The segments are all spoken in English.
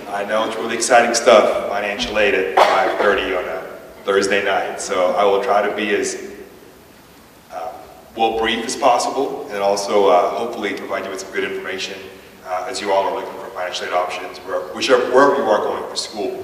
I know it's really exciting stuff, financial aid at 5:30 on a Thursday night, so I will try to be as well brief as possible, and also hopefully provide you with some good information as you all are looking for financial aid options wherever you are going for school.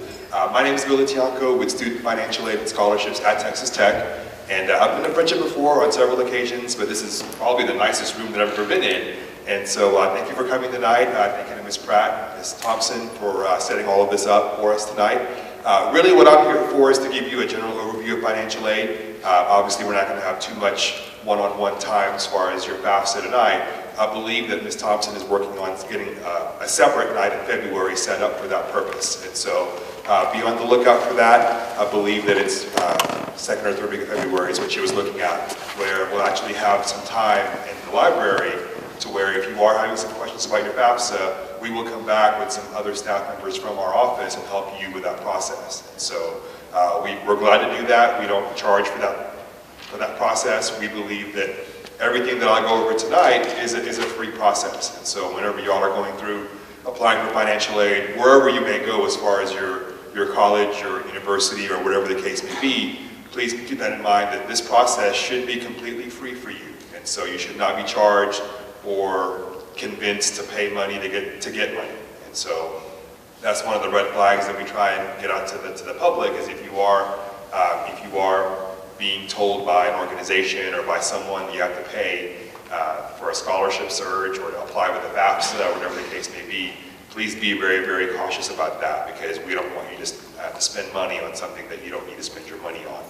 My name is Bill Tianco with Student Financial Aid and Scholarships at Texas Tech, and I've been to Friendship before on several occasions, but this is probably the nicest room that I've ever been in. And so thank you for coming tonight. Thank you to Ms. Pratt, Ms. Thompson for setting all of this up for us tonight. Really what I'm here for is to give you a general overview of financial aid. Obviously we're not going to have too much one-on-one time as far as your FAFSA tonight. I believe that Ms. Thompson is working on getting a separate night in February set up for that purpose. And so be on the lookout for that. I believe that it's second or third week of February is what she was looking at, where we'll actually have some time in the library to where if you are having some questions about your FAFSA, we will come back with some other staff members from our office and help you with that process. And so we're glad to do that. We don't charge for that process. We believe that everything that I'll go over tonight is a free process. And so whenever you all are going through applying for financial aid, wherever you may go as far as your college or university or whatever the case may be, please keep that in mind that this process should be completely free for you. And so you should not be charged or convinced to pay money to get money. And so that's one of the red flags that we try and get out to the public is if you are being told by an organization or by someone you have to pay for a scholarship surge or to apply with a FAFSA or whatever the case may be, please be very, very cautious about that because we don't want you just to spend money on something that you don't need to spend your money on.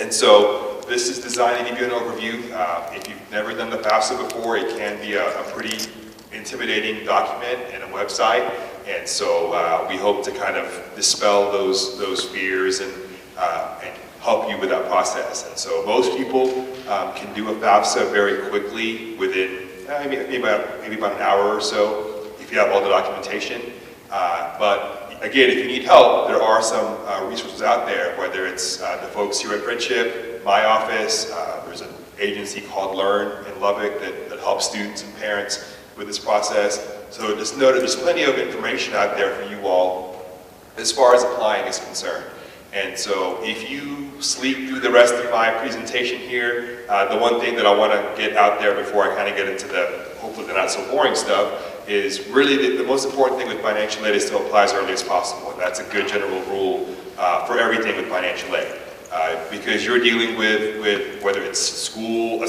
And so this is designed to give you an overview. If you've never done the FAFSA before, it can be a pretty intimidating document and a website. And so we hope to kind of dispel those fears and help you with that process. And so most people can do a FAFSA very quickly within maybe about an hour or so if you have all the documentation. But again, if you need help, there are some resources out there, whether it's the folks here at Friendship, my office, there's an agency called Learn in Lubbock that helps students and parents with this process. So just know that there's plenty of information out there for you all as far as applying is concerned. And so if you sleep through the rest of my presentation here, the one thing that I want to get out there before I kind of get into hopefully the not so boring stuff, is really the most important thing with financial aid is to apply as early as possible. And that's a good general rule for everything with financial aid. Because you're dealing with whether it's a school,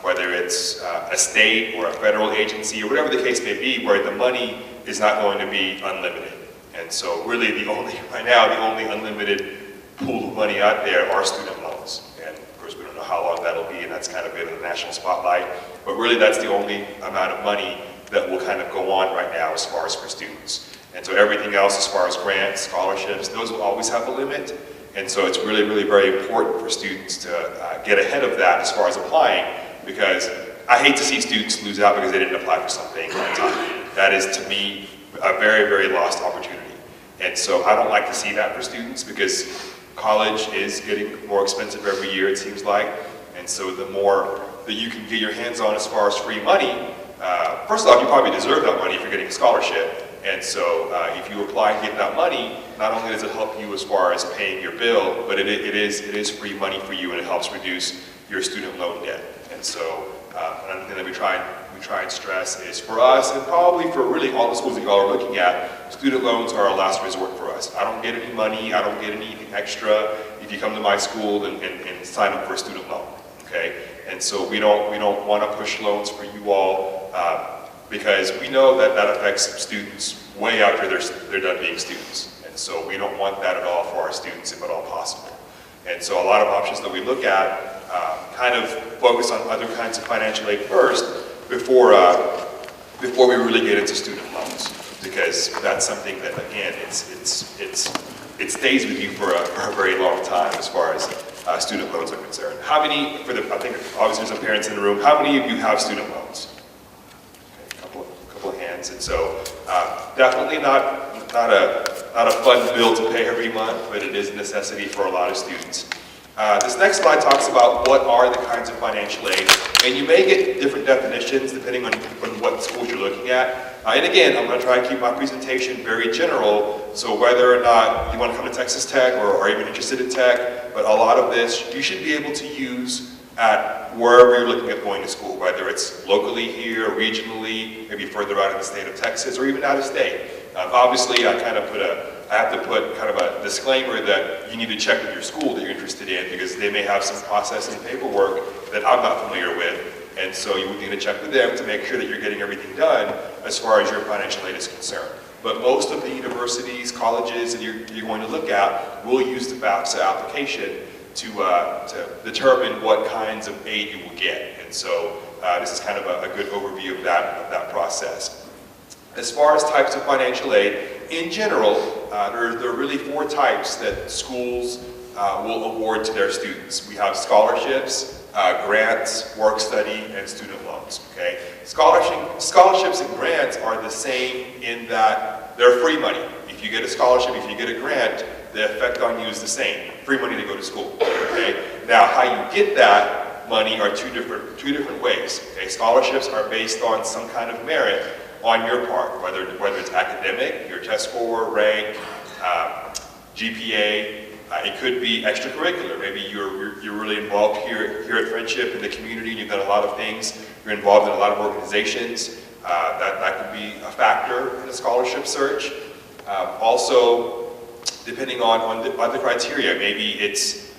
whether it's a state or a federal agency or whatever the case may be, where the money is not going to be unlimited. And so really right now, the only unlimited pool of money out there are student loans. And of course, we don't know how long that'll be, and that's kind of been in the national spotlight. But really, that's the only amount of money that will kind of go on right now as far as for students. And so everything else as far as grants, scholarships, those will always have a limit. And so it's really, really very important for students to get ahead of that as far as applying, because I hate to see students lose out because they didn't apply for something on time. That is, to me, a very, very lost opportunity. And so I don't like to see that for students because college is getting more expensive every year, it seems like. And so the more that you can get your hands on as far as free money, first off, you probably deserve that money if you're getting a scholarship. And so if you apply and get that money, not only does it help you as far as paying your bill, but it is free money for you, and it helps reduce your student loan debt. And so another thing that we try and stress is for us, and probably for really all the schools that you all are looking at, student loans are a last resort for us. I don't get any money, I don't get anything extra if you come to my school and sign up for a student loan, okay? And so we don't want to push loans for you all because we know that affects students way after they're done being students. And so we don't want that at all for our students if at all possible. And so a lot of options that we look at kind of focus on other kinds of financial aid first before we really get into student loans, because that's something that, again, it stays with you for a very long time as far as student loans are concerned. How many, I think obviously there's some parents in the room, how many of you have student loans? Okay, a couple of hands. And so definitely not a fun bill to pay every month, but it is a necessity for a lot of students. This next slide talks about what are the kinds of financial aid, and you may get different definitions depending on what schools you're looking at. And again, I'm going to try to keep my presentation very general, so whether or not you want to come to Texas Tech or are even interested in tech, but a lot of this you should be able to use at wherever you're looking at going to school, whether it's locally here, regionally, maybe further out in the state of Texas, or even out of state. Obviously, I have to put kind of a disclaimer that you need to check with your school that you're interested in, because they may have some process and paperwork that I'm not familiar with. And so you would need to check with them to make sure that you're getting everything done as far as your financial aid is concerned. But most of the universities, colleges that you're going to look at will use the FAFSA application to determine what kinds of aid you will get. And so this is kind of a good overview of that process. As far as types of financial aid, in general, there are really 4 types that schools will award to their students. We have scholarships, grants, work study, and student loans. Okay? Scholarships and grants are the same in that they're free money. If you get a scholarship, if you get a grant, the effect on you is the same. Free money to go to school. Okay? Now, how you get that money are two different ways. Okay? Scholarships are based on some kind of merit on your part, whether it's academic, your test score, rank, GPA. It could be extracurricular. Maybe you're really involved here at Friendship in the community, and you've done a lot of things. You're involved in a lot of organizations. That could be a factor in a scholarship search. Also, depending on the criteria, maybe it's,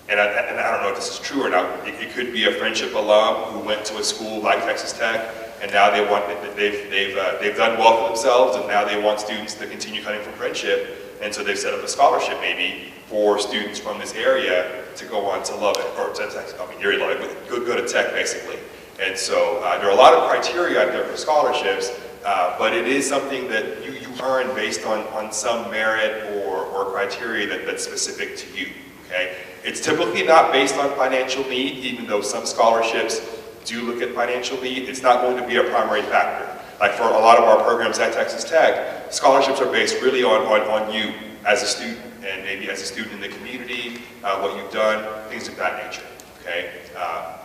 and I don't know if this is true or not, it could be a Friendship alum who went to a school like Texas Tech, and now they've done well for themselves, and now they want students to continue coming from Friendship, and so they've set up a scholarship maybe for students from this area to go on to Lubbock, or to Texas, I mean, you're in Lubbock, but go to Tech basically. And so there are a lot of criteria out there for scholarships, but it is something that you earn based on some merit or criteria that's specific to you, okay? It's typically not based on financial need, even though some scholarships do look at financial need. It's not going to be a primary factor. Like for a lot of our programs at Texas Tech, scholarships are based really on you as a student, and maybe as a student in the community, what you've done, things of that nature, okay?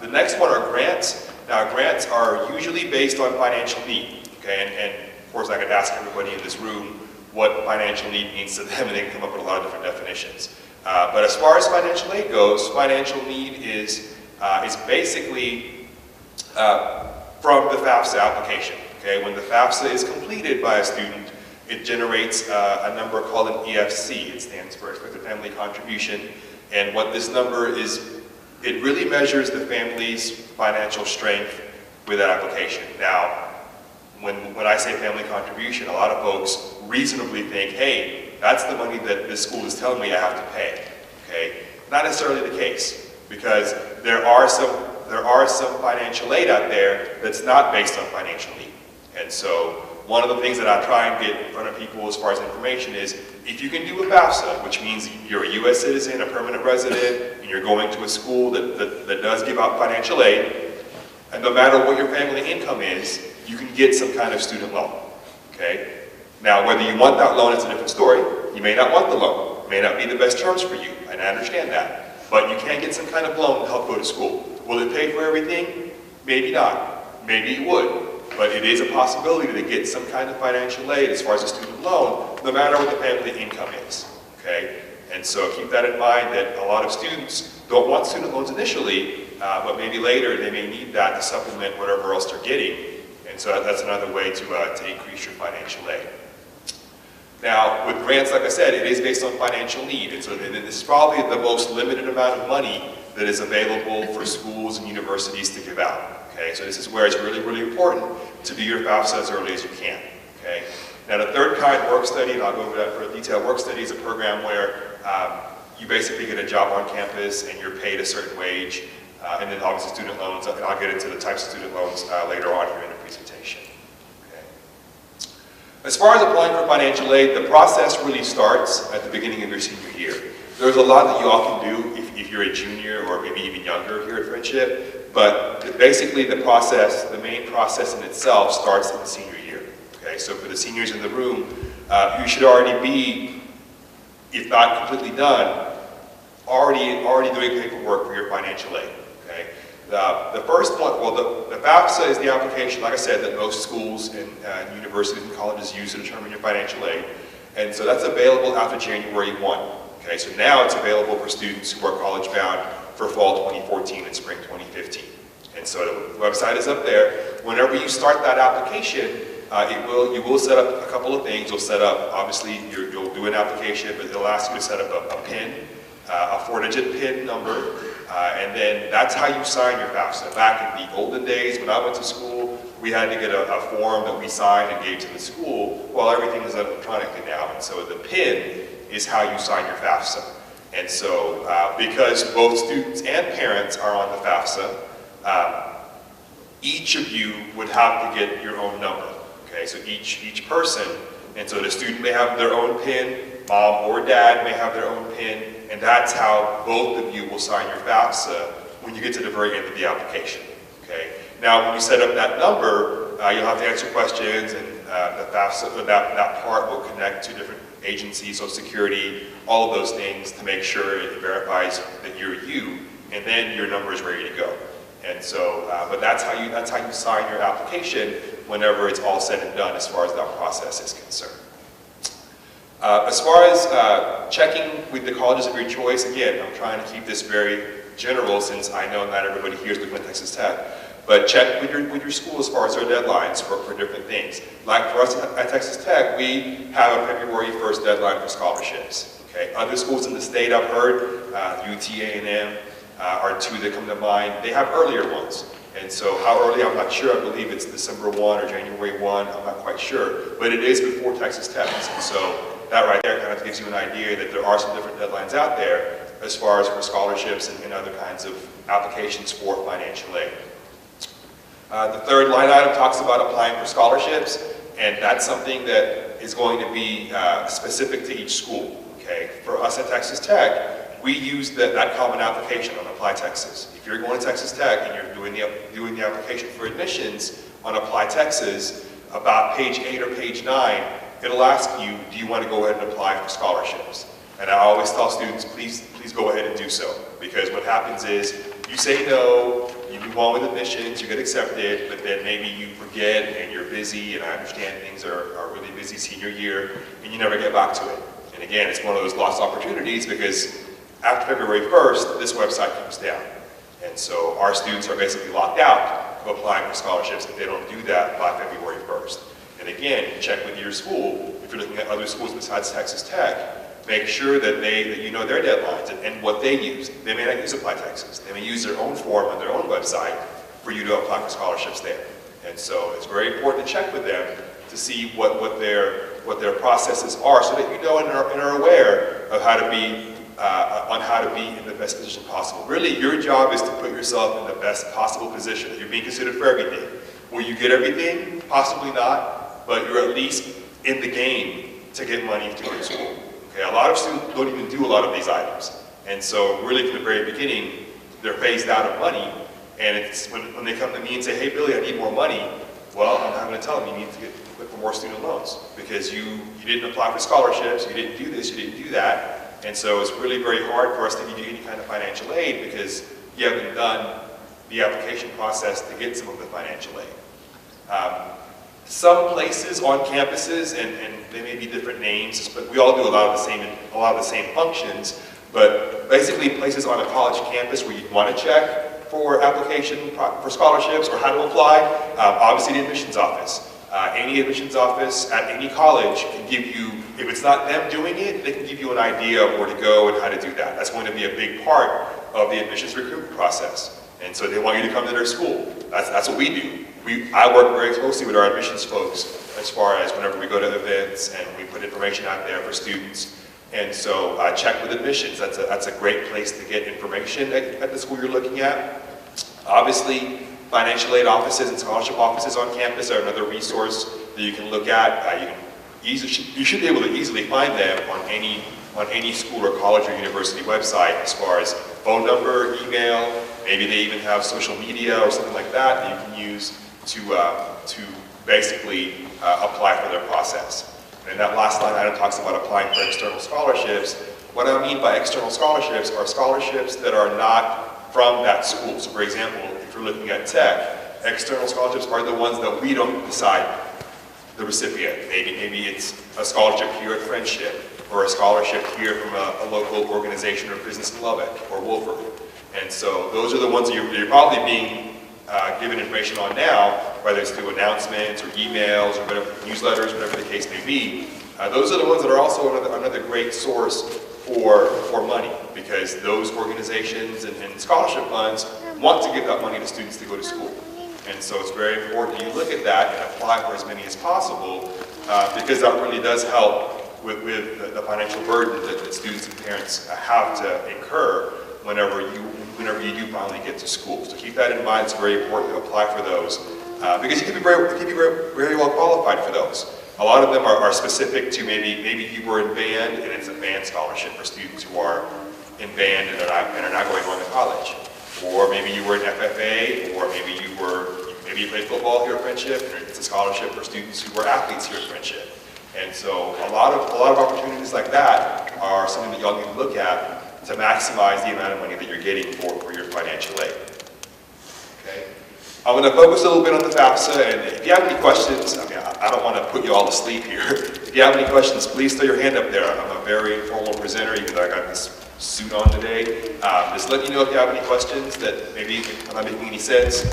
The next one are grants. Now, grants are usually based on financial need, okay? And of course, I could ask everybody in this room what financial need means to them, and they can come up with a lot of different definitions. But as far as financial aid goes, financial need is basically from the FAFSA application, okay? When the FAFSA is completed by a student, it generates a number called an EFC. It stands for Expected Family Contribution. And what this number is, it really measures the family's financial strength with that application. Now, when I say family contribution, a lot of folks reasonably think, hey, that's the money that this school is telling me I have to pay. Okay? Not necessarily the case, because there are some financial aid out there that's not based on financial need. And so one of the things that I try and get in front of people as far as information is, if you can do a FAFSA, which means you're a U.S. citizen, a permanent resident, and you're going to a school that does give out financial aid, and no matter what your family income is, you can get some kind of student loan, okay? Now, whether you want that loan is a different story. You may not want the loan. It may not be the best terms for you, and I understand that. But you can get some kind of loan to help go to school. Will it pay for everything? Maybe not. Maybe it would. But it is a possibility to get some kind of financial aid as far as a student loan, no matter what the family income is, okay? And so keep that in mind, that a lot of students don't want student loans initially, but maybe later they may need that to supplement whatever else they're getting. And so that's another way to increase your financial aid. Now, with grants, like I said, it is based on financial need. And so this is probably the most limited amount of money that is available for schools and universities to give out. Okay, so this is where it's really, really important to do your FAFSA as early as you can. Okay. Now the third kind, work study, and I'll go over that for a detail. Work study is a program where you basically get a job on campus and you're paid a certain wage, and then obviously student loans. And I'll get into the types of student loans later on here in the presentation. Okay. As far as applying for financial aid, the process really starts at the beginning of your senior year. There's a lot that you all can do if you're a junior or maybe even younger here at Friendship. But basically the main process in itself starts in the senior year. Okay, so for the seniors in the room, you should already be, if not completely done, already doing paperwork for your financial aid. Okay. The first one, well, the FAFSA is the application, like I said, that most schools and universities and colleges use to determine your financial aid. And so that's available after January 1. Okay, so now it's available for students who are college bound for fall 2014 and spring 2015. And so the website is up there. Whenever you start that application, you will set up a couple of things. You'll set up, obviously, you'll do an application, but it'll ask you to set up a PIN, a 4-digit PIN number, and then that's how you sign your FAFSA. Back in the olden days, when I went to school, we had to get a form that we signed and gave to the school. Well, everything is electronically now, and so the PIN is how you sign your FAFSA. And so, because both students and parents are on the FAFSA, each of you would have to get your own number. Okay, so each person, and so the student may have their own PIN, mom or dad may have their own PIN, and that's how both of you will sign your FAFSA when you get to the very end of the application. Okay. Now, when you set up that number, you'll have to answer questions, and the FAFSA, that part will connect to different agencies, Social Security, all of those things to make sure it verifies that you're you, and then your number is ready to go. And so, but that's how you sign your application whenever it's all said and done as far as that process is concerned. As far as checking with the colleges of your choice, again, I'm trying to keep this very general since I know not everybody here is looking at Texas Tech. But check with your school as far as their deadlines for different things. Like for us at Texas Tech, we have a February 1st deadline for scholarships. Okay, other schools in the state I've heard, UT, A&M are two that come to mind. They have earlier ones. And so how early, I'm not sure. I believe it's December 1 or January 1. I'm not quite sure. But it is before Texas Tech. And so that right there kind of gives you an idea that there are some different deadlines out there as far as for scholarships and other kinds of applications for financial aid. The third line item talks about applying for scholarships, and that's something that is going to be specific to each school. Okay, for us at Texas Tech, we use that common application on Apply Texas. If you're going to Texas Tech and you're doing the application for admissions on Apply Texas, about page 8 or page 9, it'll ask you, do you want to go ahead and apply for scholarships? And I always tell students, please go ahead and do so, because what happens is you say no, you move on with admissions, you get accepted, but then maybe you forget and you're busy, and I understand things are really busy senior year, and you never get back to it. And again, it's one of those lost opportunities because after February 1st, this website comes down. And so our students are basically locked out of applying for scholarships if they don't do that by February 1st. And again, check with your school. If you're looking at other schools besides Texas Tech, make sure that you know their deadlines and what they use. They may not use Apply Texas. They may use their own form on their own website for you to apply for scholarships there. And so it's very important to check with them to see what their processes are, so that you know and are aware of how to be in the best position possible. Really, your job is to put yourself in the best possible position. You're being considered for everything. Will you get everything? Possibly not, but you're at least in the game to get money to go to school. Okay, a lot of students don't even do a lot of these items. And so really from the very beginning, they're phased out of money. And it's when they come to me and say, hey Billy, I need more money, well, I'm not going to tell them you need to get for more student loans, because you didn't apply for scholarships, you didn't do this, you didn't do that. And so it's really very hard for us to give you any kind of financial aid because you haven't done the application process to get some of the financial aid. Some places on campuses, and they may be different names, but we all do a lot of the same functions. But basically, places on a college campus where you want to check for application for scholarships or how to apply, obviously the admissions office. Any admissions office at any college can give you, if it's not them doing it, they can give you an idea of where to go and how to do that. That's going to be a big part of the admissions recruitment process. And so they want you to come to their school. That's what we do. I work very closely with our admissions folks as far as whenever we go to events and we put information out there for students. And so check with admissions. That's a great place to get information at the school you're looking at. Obviously, financial aid offices and scholarship offices on campus are another resource that you can look at. You should be able to easily find them on any school or college or university website as far as phone number, email, maybe they even have social media or something like that you can use to basically apply for their process. And that last line item talks about applying for external scholarships. What I mean by external scholarships are scholarships that are not from that school. So for example, if you're looking at tech, external scholarships are the ones that we don't decide the recipient. Maybe it's a scholarship here at Friendship, or a scholarship here from a local organization or business in Lubbock or Wolford. And so those are the ones that you're probably being given information on now, whether it's through announcements or emails or whatever, newsletters, whatever the case may be. Those are the ones that are also another great source for money, because those organizations and scholarship funds want to give that money to students to go to school. And so it's very important that you look at that and apply for as many as possible, because that really does help with the financial burden that students and parents have to incur whenever you do finally get to school. So keep that in mind. It's very important to apply for those, because you can be very well qualified for those. A lot of them are specific to maybe you were in band, and it's a band scholarship for students who are in band and are not going on to college. Or maybe you were in FFA, or maybe you played football here at Friendship, and it's a scholarship for students who were athletes here at Friendship. And so a lot of opportunities like that are something that y'all need to look at to maximize the amount of money that you're getting for your financial aid. Okay? I'm going to focus a little bit on the FAFSA, and if you have any questions, I don't want to put you all to sleep here. If you have any questions, please throw your hand up there. I'm a very informal presenter, even though I got this suit on today. Just let me know if you have any questions that maybe I'm not making any sense.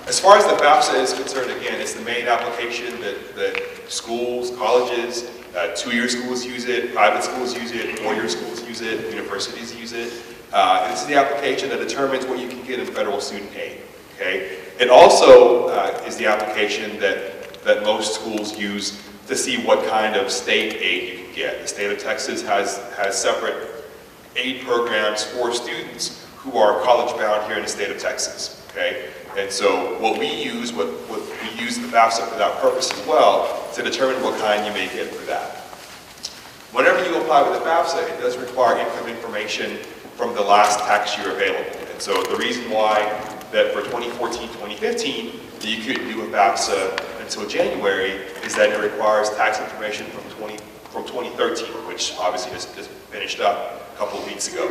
As far as the FAFSA is concerned, again, it's the main application that schools, colleges, two-year schools use it, private schools use it, four-year schools use it, universities use it. And this is the application that determines what you can get in federal student aid. Okay? It also is the application that most schools use to see what kind of state aid you can get. The state of Texas has separate aid programs for students who are college-bound here in the state of Texas. Okay? And so what we use the FAFSA for that purpose as well, to determine what kind you may get for that. Whenever you apply with the FAFSA, it does require income information from the last tax year available. And so the reason why that for 2014-2015, that you couldn't do a FAFSA until January is that it requires tax information from 2013, which obviously just finished up a couple of weeks ago.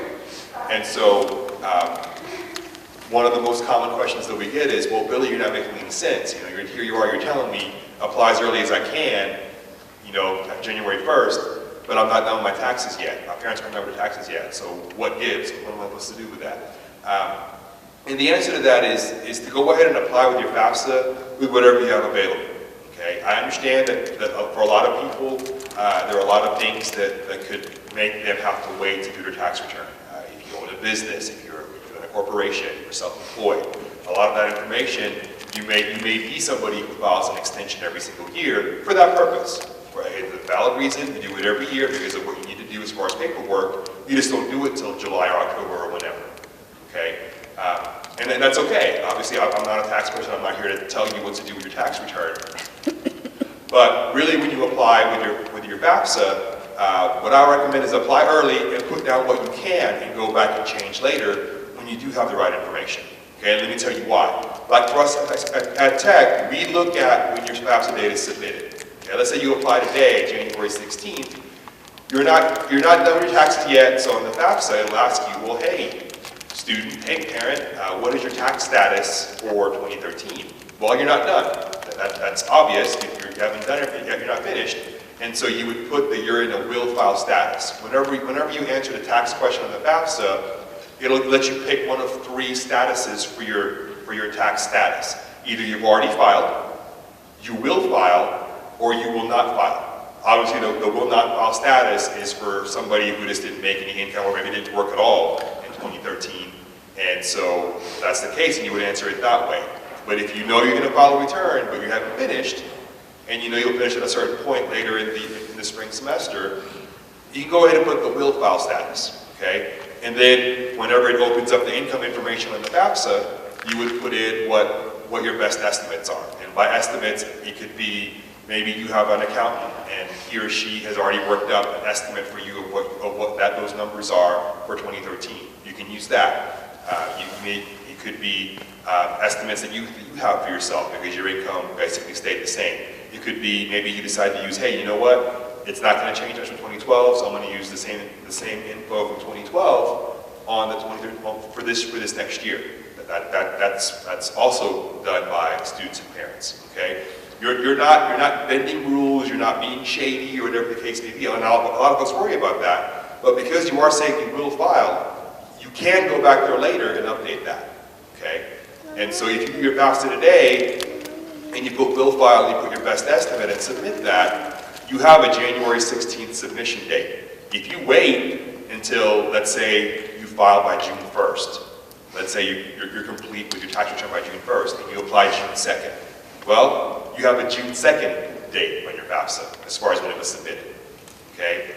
And so one of the most common questions that we get is, well, Billy, you're not making any sense. Here you are, you're telling me apply as early as I can, January 1st, but I'm not done with my taxes yet. My parents aren't done with their taxes yet. So what gives? What am I supposed to do with that? And the answer to that is to go ahead and apply with your FAFSA with whatever you have available. Okay? I understand that for a lot of people, there are a lot of things that could make them have to wait to do their tax return. If you own a business, if you're in a corporation, if you're self-employed, a lot of that information, you may be somebody who files an extension every single year for that purpose. Right? It's a valid reason to do it every year because of what you need to do as far as paperwork. You just don't do it till July or October or whenever. Okay? And then that's okay. Obviously, I'm not a tax person. I'm not here to tell you what to do with your tax return. But really, when you apply with your FAFSA, what I recommend is apply early and put down what you can and go back and change later when you do have the right information. Okay, and let me tell you why. Like for us at Tech, we look at when your FAFSA data is submitted. Okay, let's say you apply today, January 16th. You're not done with your taxes yet, so in the FAFSA, it'll ask you, well, hey, student, hey, parent, what is your tax status for 2013? Well, you're not done. That's obvious. If you haven't done it yet, you're not finished. And so you would put that you're in a will file status. Whenever you answer the tax question on the FAFSA, it'll let you pick one of three statuses for your tax status. Either you've already filed, you will file, or you will not file. Obviously, the will not file status is for somebody who just didn't make any income or maybe didn't work at all in 2013. And so that's the case, and you would answer it that way. But if you know you're going to file a return, but you haven't finished, and you know you'll finish at a certain point later in the spring semester, you can go ahead and put the will file status, okay? And then whenever it opens up the income information on the FAFSA, you would put in what your best estimates are. And by estimates, it could be maybe you have an accountant and he or she has already worked up an estimate for you of what those numbers are for 2013. You can use that. It could be estimates that you have for yourself because your income basically stayed the same. It could be maybe you decide to use, hey, you know what? it's not going to change much from 2012, so I'm going to use the same info from 2012 on the 23rd for this next year. That's also done by students and parents. Okay, you're not bending rules, you're not being shady or whatever the case may be. And a lot of us worry about that, but because you are saying you will file, you can go back there later and update that. Okay, and so if you do your FAFSA today and you put will file and you put your best estimate and submit that, you have a January 16th submission date. If you wait until, let's say, you file by June 1st, let's say you're complete with your tax return by June 1st and you apply June 2nd, well, you have a June 2nd date on your FAFSA as far as when it was submitted. Okay?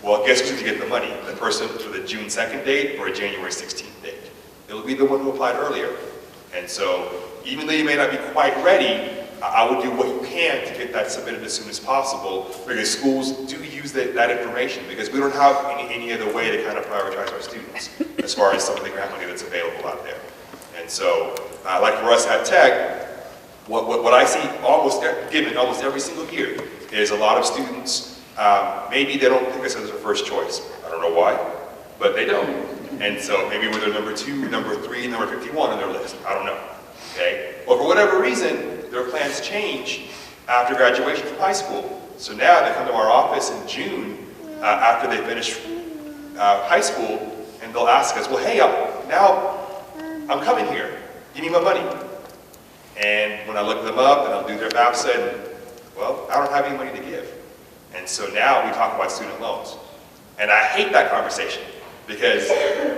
Well, guess who's going to get the money? The person for the June 2nd date or a January 16th date? It'll be the one who applied earlier. And so, even though you may not be quite ready, I would do what you can to get that submitted as soon as possible, because schools do use that information, because we don't have any other way to kind of prioritize our students as far as some of the grant money that's available out there. And so, like for us at Tech, what I see almost every single year is a lot of students, maybe they don't pick us as their first choice. I don't know why, but they don't. And so maybe we're their number 2, number 3, number 51 on their list. I don't know. Okay? Well, for whatever reason, their plans change after graduation from high school. So now they come to our office in June after they finish high school, and they'll ask us, well, hey, now I'm coming here. Give me my money. And when I look them up and I'll do their FAFSA, and, well, I don't have any money to give. And so now we talk about student loans. And I hate that conversation, because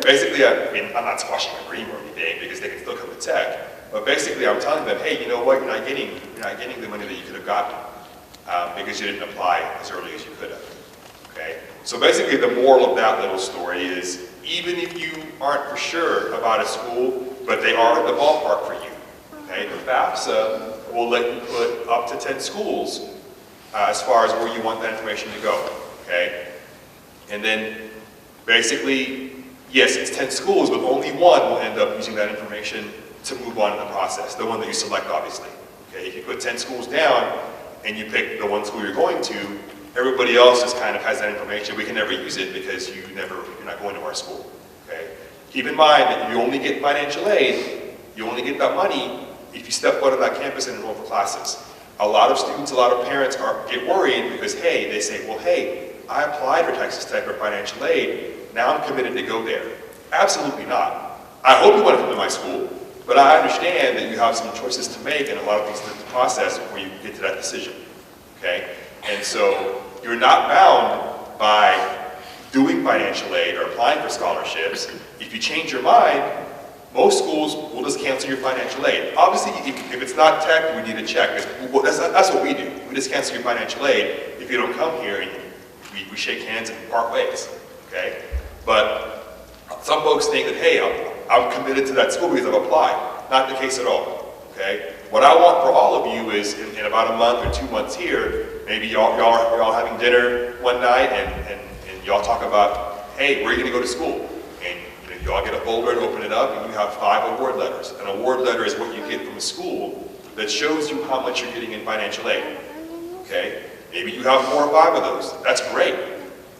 basically, I'm not squashing my dream or anything, because they can still come to Tech. But basically, I'm telling them, hey, you know what? You're not getting the money that you could have gotten because you didn't apply as early as you could have. Okay. So basically, the moral of that little story is, even if you aren't for sure about a school, but they are in the ballpark for you. Okay. The FAFSA will let you put up to 10 schools as far as where you want that information to go. Okay. And then basically, yes, it's 10 schools, but only one will end up using that information to move on in the process, the one that you select, obviously. Okay, if you put 10 schools down and you pick the one school you're going to, everybody else just kind of has that information. We can never use it because you're not going to our school. Okay, keep in mind that you only get financial aid, you only get that money if you step foot on that campus and enroll for classes. A lot of students, a lot of parents get worried because, hey, they say, well, hey, I applied for Texas Tech for financial aid, now I'm committed to go there. Absolutely not. I hope you want to come to my school, but I understand that you have some choices to make and a lot of things to process before you get to that decision. Okay? And so you're not bound by doing financial aid or applying for scholarships. If you change your mind, most schools will just cancel your financial aid. Obviously, if it's not Tech, we need to check. That's what we do. We just cancel your financial aid if you don't come here and we shake hands and part ways. Okay? But some folks think that, hey, I'm committed to that school because I've applied. Not the case at all. Okay? What I want for all of you is in about a month or 2 months here, maybe y'all are having dinner one night and y'all talk about, hey, where are you going to go to school? And y'all get a folder and open it up and you have 5 award letters. An award letter is what you get from a school that shows you how much you're getting in financial aid. Okay? Maybe you have 4 or 5 of those. That's great.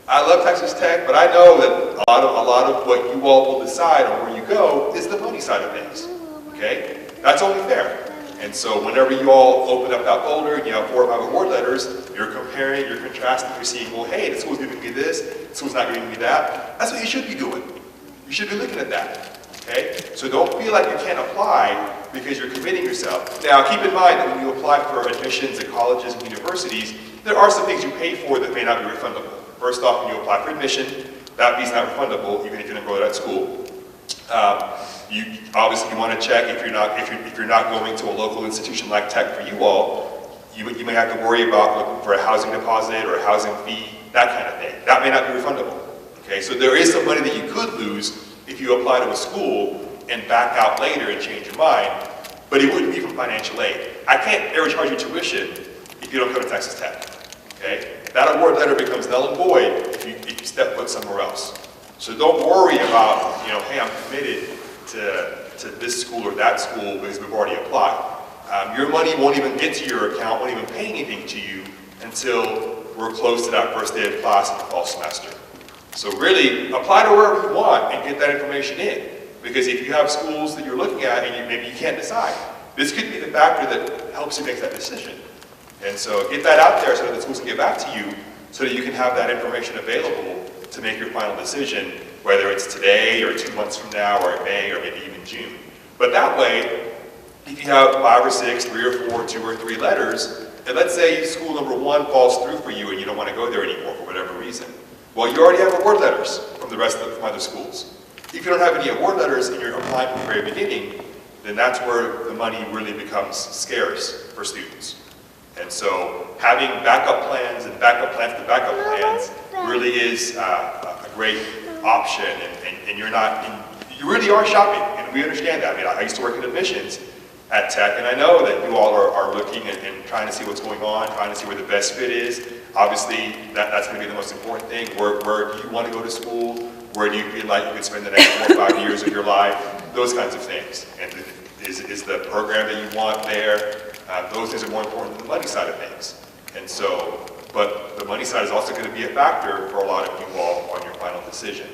I love Texas Tech, but I know that a lot of what you all will decide on where you go is the money side of things. Okay? That's only fair. And so whenever you all open up that folder and you have 4 or 5 award letters, you're comparing, you're contrasting, you're seeing, well, hey, the school's giving me this, the school's not giving me that. That's what you should be doing. You should be looking at that. Okay? So don't feel like you can't apply because you're committing yourself. Now, keep in mind that when you apply for admissions at colleges and universities, there are some things you pay for that may not be refundable. First off, when you apply for admission, that fee's not refundable, even if you didn't go to that school. You want to check if you're not going to a local institution like Tech for you all. You may have to worry about looking for a housing deposit or a housing fee, that kind of thing. That may not be refundable. Okay, so there is some money that you could lose if you apply to a school and back out later and change your mind, but it wouldn't be from financial aid. I can't ever charge you tuition if you don't come to Texas Tech. Okay, that award letter becomes null and void if you step foot somewhere else. So don't worry about, hey, I'm committed to this school or that school because we've already applied. Your money won't even get to your account, won't even pay anything to you until we're close to that first day of class in the fall semester. So really, apply to wherever you want and get that information in. Because if you have schools that you're looking at and maybe you can't decide, this could be the factor that helps you make that decision. And so get that out there so that the schools can get back to you so that you can have that information available to make your final decision, whether it's today or 2 months from now or May or maybe even June. But that way, if you have 5 or 6, 3 or 4, 2 or 3 letters, and let's say school number 1 falls through for you and you don't want to go there anymore for whatever reason, well, you already have award letters from the rest of the other schools. If you don't have any award letters and you're applying from the very beginning, then that's where the money really becomes scarce for students. And so having backup plans and backup plans to backup plans really is a great option, and you're not, you really are shopping, and we understand that. I mean, I used to work in admissions at Tech, and I know that you all are looking and trying to see what's going on, trying to see where the best fit is. Obviously, that's going to be the most important thing. Where do you want to go to school? Where do you feel like you could spend the next 4 or 5 years of your life? Those kinds of things. And is the program that you want there? Those things are more important than the money side of things. And so, but the money side is also going to be a factor for a lot of you all on your final decision.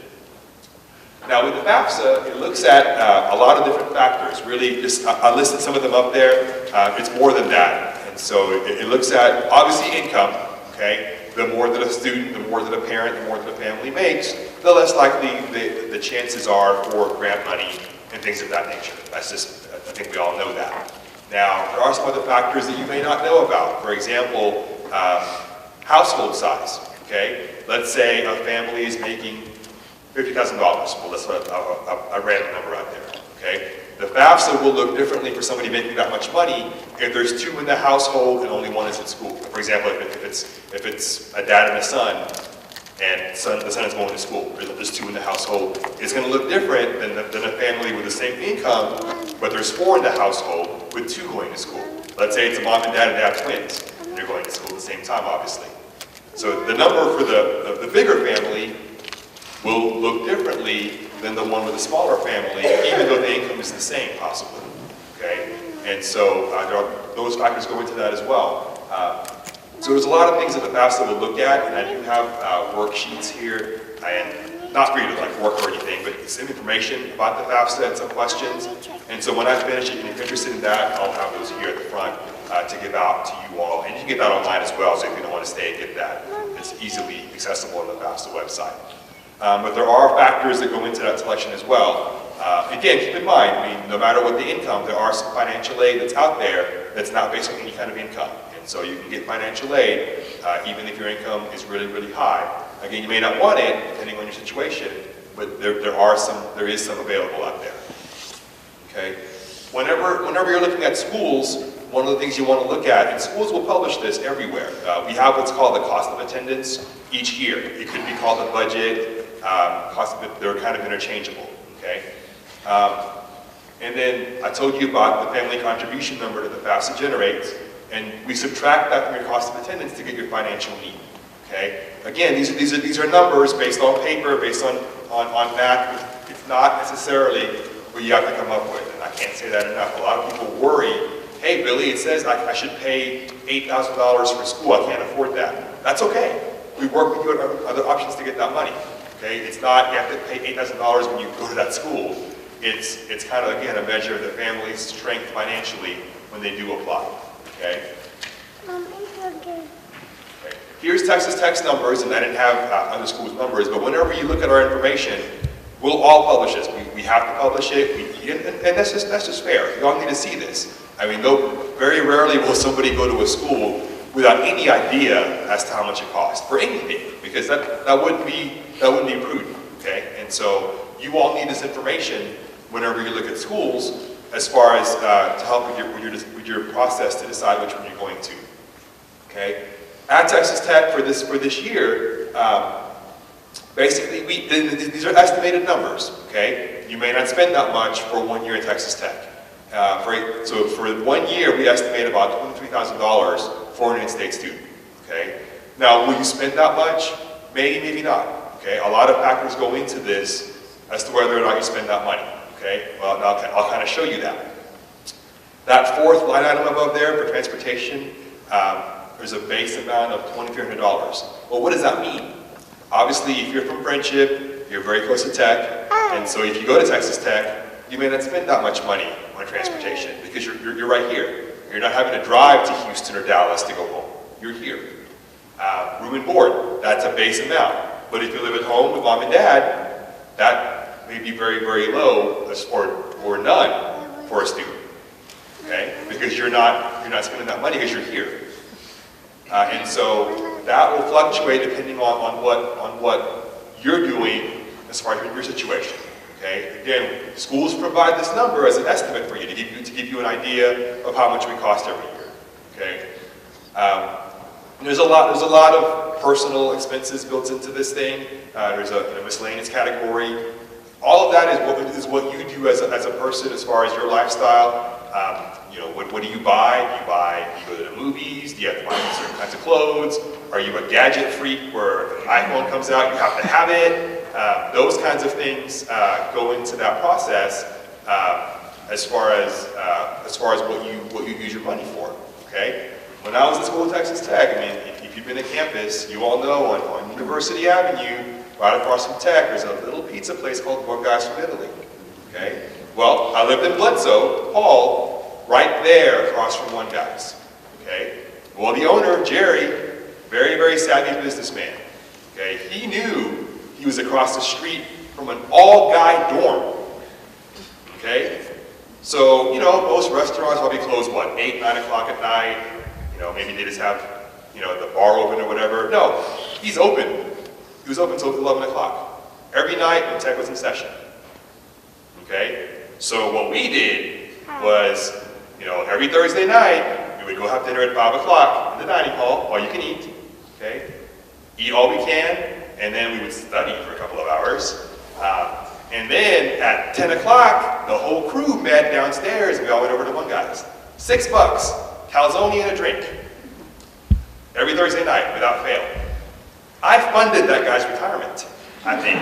Now with the FAFSA, it looks at a lot of different factors. Really, just I listed some of them up there. It's more than that. And so it looks at, obviously, income. Okay? The more that a student, the more that a parent, the more that a family makes, the less likely the chances are for grant money and things of that nature. That's just, I think we all know that. Now, there are some other factors that you may not know about. For example, household size. Okay? Let's say a family is making $50,000. Well, let's put a random number out there. Okay? The FAFSA will look differently for somebody making that much money if there's 2 in the household and only 1 is at school. For example, if it's a dad and a son, and the son is going to school, there's 2 in the household, it's going to look different than a family with the same income, but there's 4 in the household with 2 going to school. Let's say it's a mom and dad twins, and they're going to school at the same time, obviously. So the number for the bigger family will look differently than the one with a smaller family, even though the income is the same, possibly. Okay? And so those factors go into that as well. So there's a lot of things that the FAFSA will look at, and I do have worksheets here, and not for you to like work or anything, but some information about the FAFSA and some questions. And so when I finish it, and if you're interested in that, I'll have those here at the front to give out to you all. And you can get that online as well, so if you don't want to stay and get that, it's easily accessible on the FAFSA website. But there are factors that go into that selection as well. Again, keep in mind, I mean, no matter what the income, there are some financial aid that's out there that's not based on any kind of income. And so you can get financial aid even if your income is really, really high. Again, you may not want it, depending on your situation, but there is some available out there. Okay? Whenever you're looking at schools, one of the things you want to look at, and schools will publish this everywhere, we have what's called the cost of attendance each year. It could be called the budget, they're kind of interchangeable, okay? And then I told you about the family contribution number that the FAFSA generates, and we subtract that from your cost of attendance to get your financial need, okay? Again, these are numbers based on paper, based on math. It's not necessarily what you have to come up with, and I can't say that enough. A lot of people worry, hey, Billy, it says I should pay $8,000 for school. I can't afford that. That's okay. We work with you on other options to get that money. Okay? It's not you have to pay $8,000 when you go to that school. It's kind of, again, a measure of the family's strength financially when they do apply. Okay? Okay. Here's Texas Tech's numbers, and I didn't have other schools' numbers, but whenever you look at our information, we'll all publish this. We have to publish it, and that's just fair. You all need to see this. I mean, very rarely will somebody go to a school without any idea as to how much it costs for anything, because that wouldn't be prudent. Okay, and so you all need this information whenever you look at schools, as far as to help with your process to decide which one you're going to. Okay, at Texas Tech for this year, basically these are estimated numbers. Okay, you may not spend that much for 1 year at Texas Tech. So for 1 year, we estimate about $23,000 for an in-state student. Okay, now will you spend that much? Maybe, maybe not. Okay, a lot of factors go into this as to whether or not you spend that money. Okay, well, I'll kind of show you that. That fourth line item above there for transportation, there's a base amount of $2,300. Well, what does that mean? Obviously, if you're from Friendship, you're very close to Tech, and so if you go to Texas Tech, you may not spend that much money on transportation because you're right here. You're not having to drive to Houston or Dallas to go home. You're here. Room and board, that's a base amount. But if you live at home with mom and dad, that may be very, very low or none for a student. Okay? Because you're not spending that money because you're here. And so that will fluctuate depending on what you're doing as far as your situation. Okay? Again, schools provide this number as an estimate for you to give you an idea of how much we cost every year. Okay? There's a lot of personal expenses built into this thing. There's a miscellaneous category. All of that is what you do as a person as far as your lifestyle. What do you buy? You go to the movies? Do you have to buy certain kinds of clothes? Are you a gadget freak where an iPhone comes out, you have to have it? Those kinds of things go into that process as far as what you use your money for. Okay? When I was at school at Texas Tech, I mean, if you've been to campus, you all know on University Avenue, right across from Tech, there's a little pizza place called One Guys from Italy. Okay? Well, I lived in Bledsoe, Paul, right there across from One Guys. Okay? Well, the owner, Jerry, very, very savvy businessman. Okay? He knew he was across the street from an all-guy dorm. Okay? So, most restaurants probably close, 8, 9 o'clock at night. Maybe they just have, the bar open or whatever. No, he's open. He was open until 11 o'clock. Every night when Tech was in session. Okay? So what we did was, every Thursday night, we would go have dinner at 5 o'clock in the dining hall, all you can eat. Okay? Eat all we can, and then we would study for a couple of hours. And then at 10 o'clock, the whole crew met downstairs, and we all went over to One Guys. $6, calzone and a drink. Every Thursday night, without fail. I funded that guy's retirement, I think,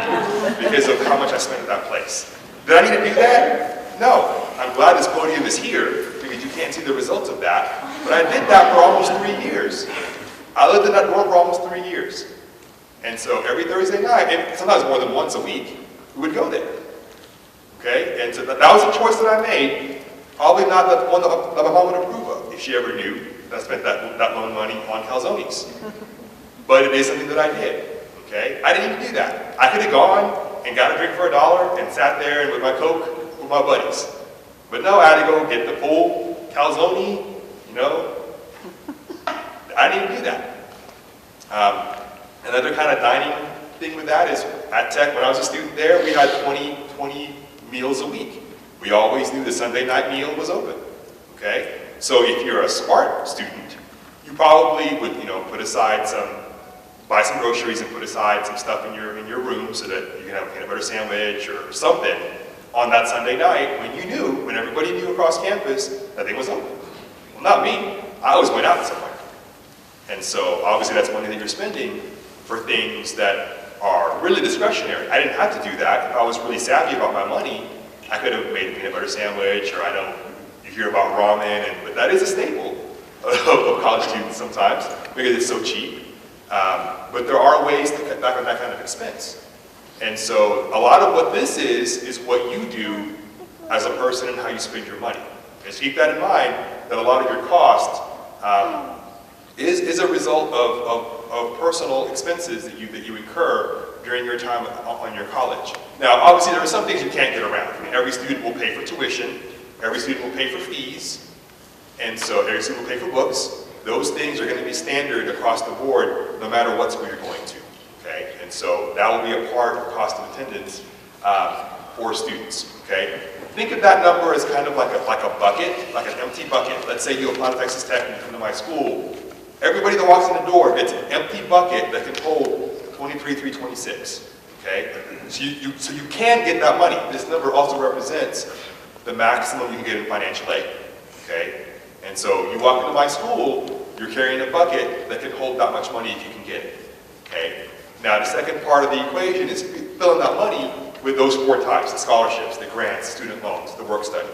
because of how much I spent at that place. Did I need to do that? No. I'm glad this podium is here, because you can't see the results of that. But I did that for almost 3 years. I lived in that dorm for almost 3 years. And so every Thursday night, and sometimes more than once a week, we would go there. Okay? And so that was a choice that I made. Probably not the one that my mom would approve of, if she ever knew that I spent that loan money on calzones. But it is something that I did. Okay? I didn't even do that. I could have gone and got a drink for $1 and sat there and with my Coke with my buddies. But no, I had to go get the full calzone, I didn't even do that. Another kind of dining thing with that is at Tech, when I was a student there, we had 20 meals a week. We always knew the Sunday night meal was open. Okay? So if you're a smart student, you probably would, put aside buy some groceries and put aside some stuff in your room so that you can have a peanut butter sandwich or something on that Sunday night when everybody knew across campus that thing was open. Well, not me. I always went out somewhere. And so obviously that's money that you're spending for things that are really discretionary. I didn't have to do that. If I was really savvy about my money, I could have made a peanut butter sandwich, or I know you hear about ramen, but that is a staple of college students sometimes because it's so cheap. But there are ways to cut back on that kind of expense. And so a lot of what this is what you do as a person and how you spend your money. And so keep that in mind, that a lot of your cost is a result of personal expenses that you incur during your time on your college. Now, obviously, there are some things you can't get around. I mean, every student will pay for tuition, every student will pay for fees, and so every student will pay for books. Those things are going to be standard across the board, no matter what school you're going to. Okay, and so that will be a part of cost of attendance for students. Okay, think of that number as kind of like a bucket, like an empty bucket. Let's say you apply to Texas Tech and you come to my school. Everybody that walks in the door gets an empty bucket that can hold $23,326. Okay, so you can get that money. This number also represents the maximum you can get in financial aid. Okay, and so you walk into my school, you're carrying a bucket that can hold that much money if you can get it. Okay. Now, the second part of the equation is filling that money with those 4 types: the scholarships, the grants, student loans, the work study.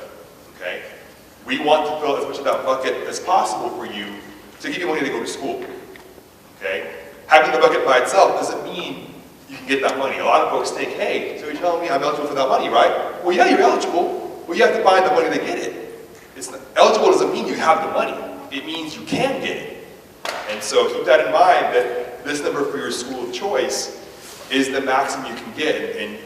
Okay? We want to fill as much of that bucket as possible for you to give you money to go to school, okay? Having the bucket by itself doesn't mean you can get that money. A lot of folks think, hey, so you're telling me I'm eligible for that money, right? Well, yeah, you're eligible, but you have to find the money to get it. Eligible doesn't mean you have the money. It means you can get it. And so keep that in mind, that this number for your school of choice is the maximum you can get, and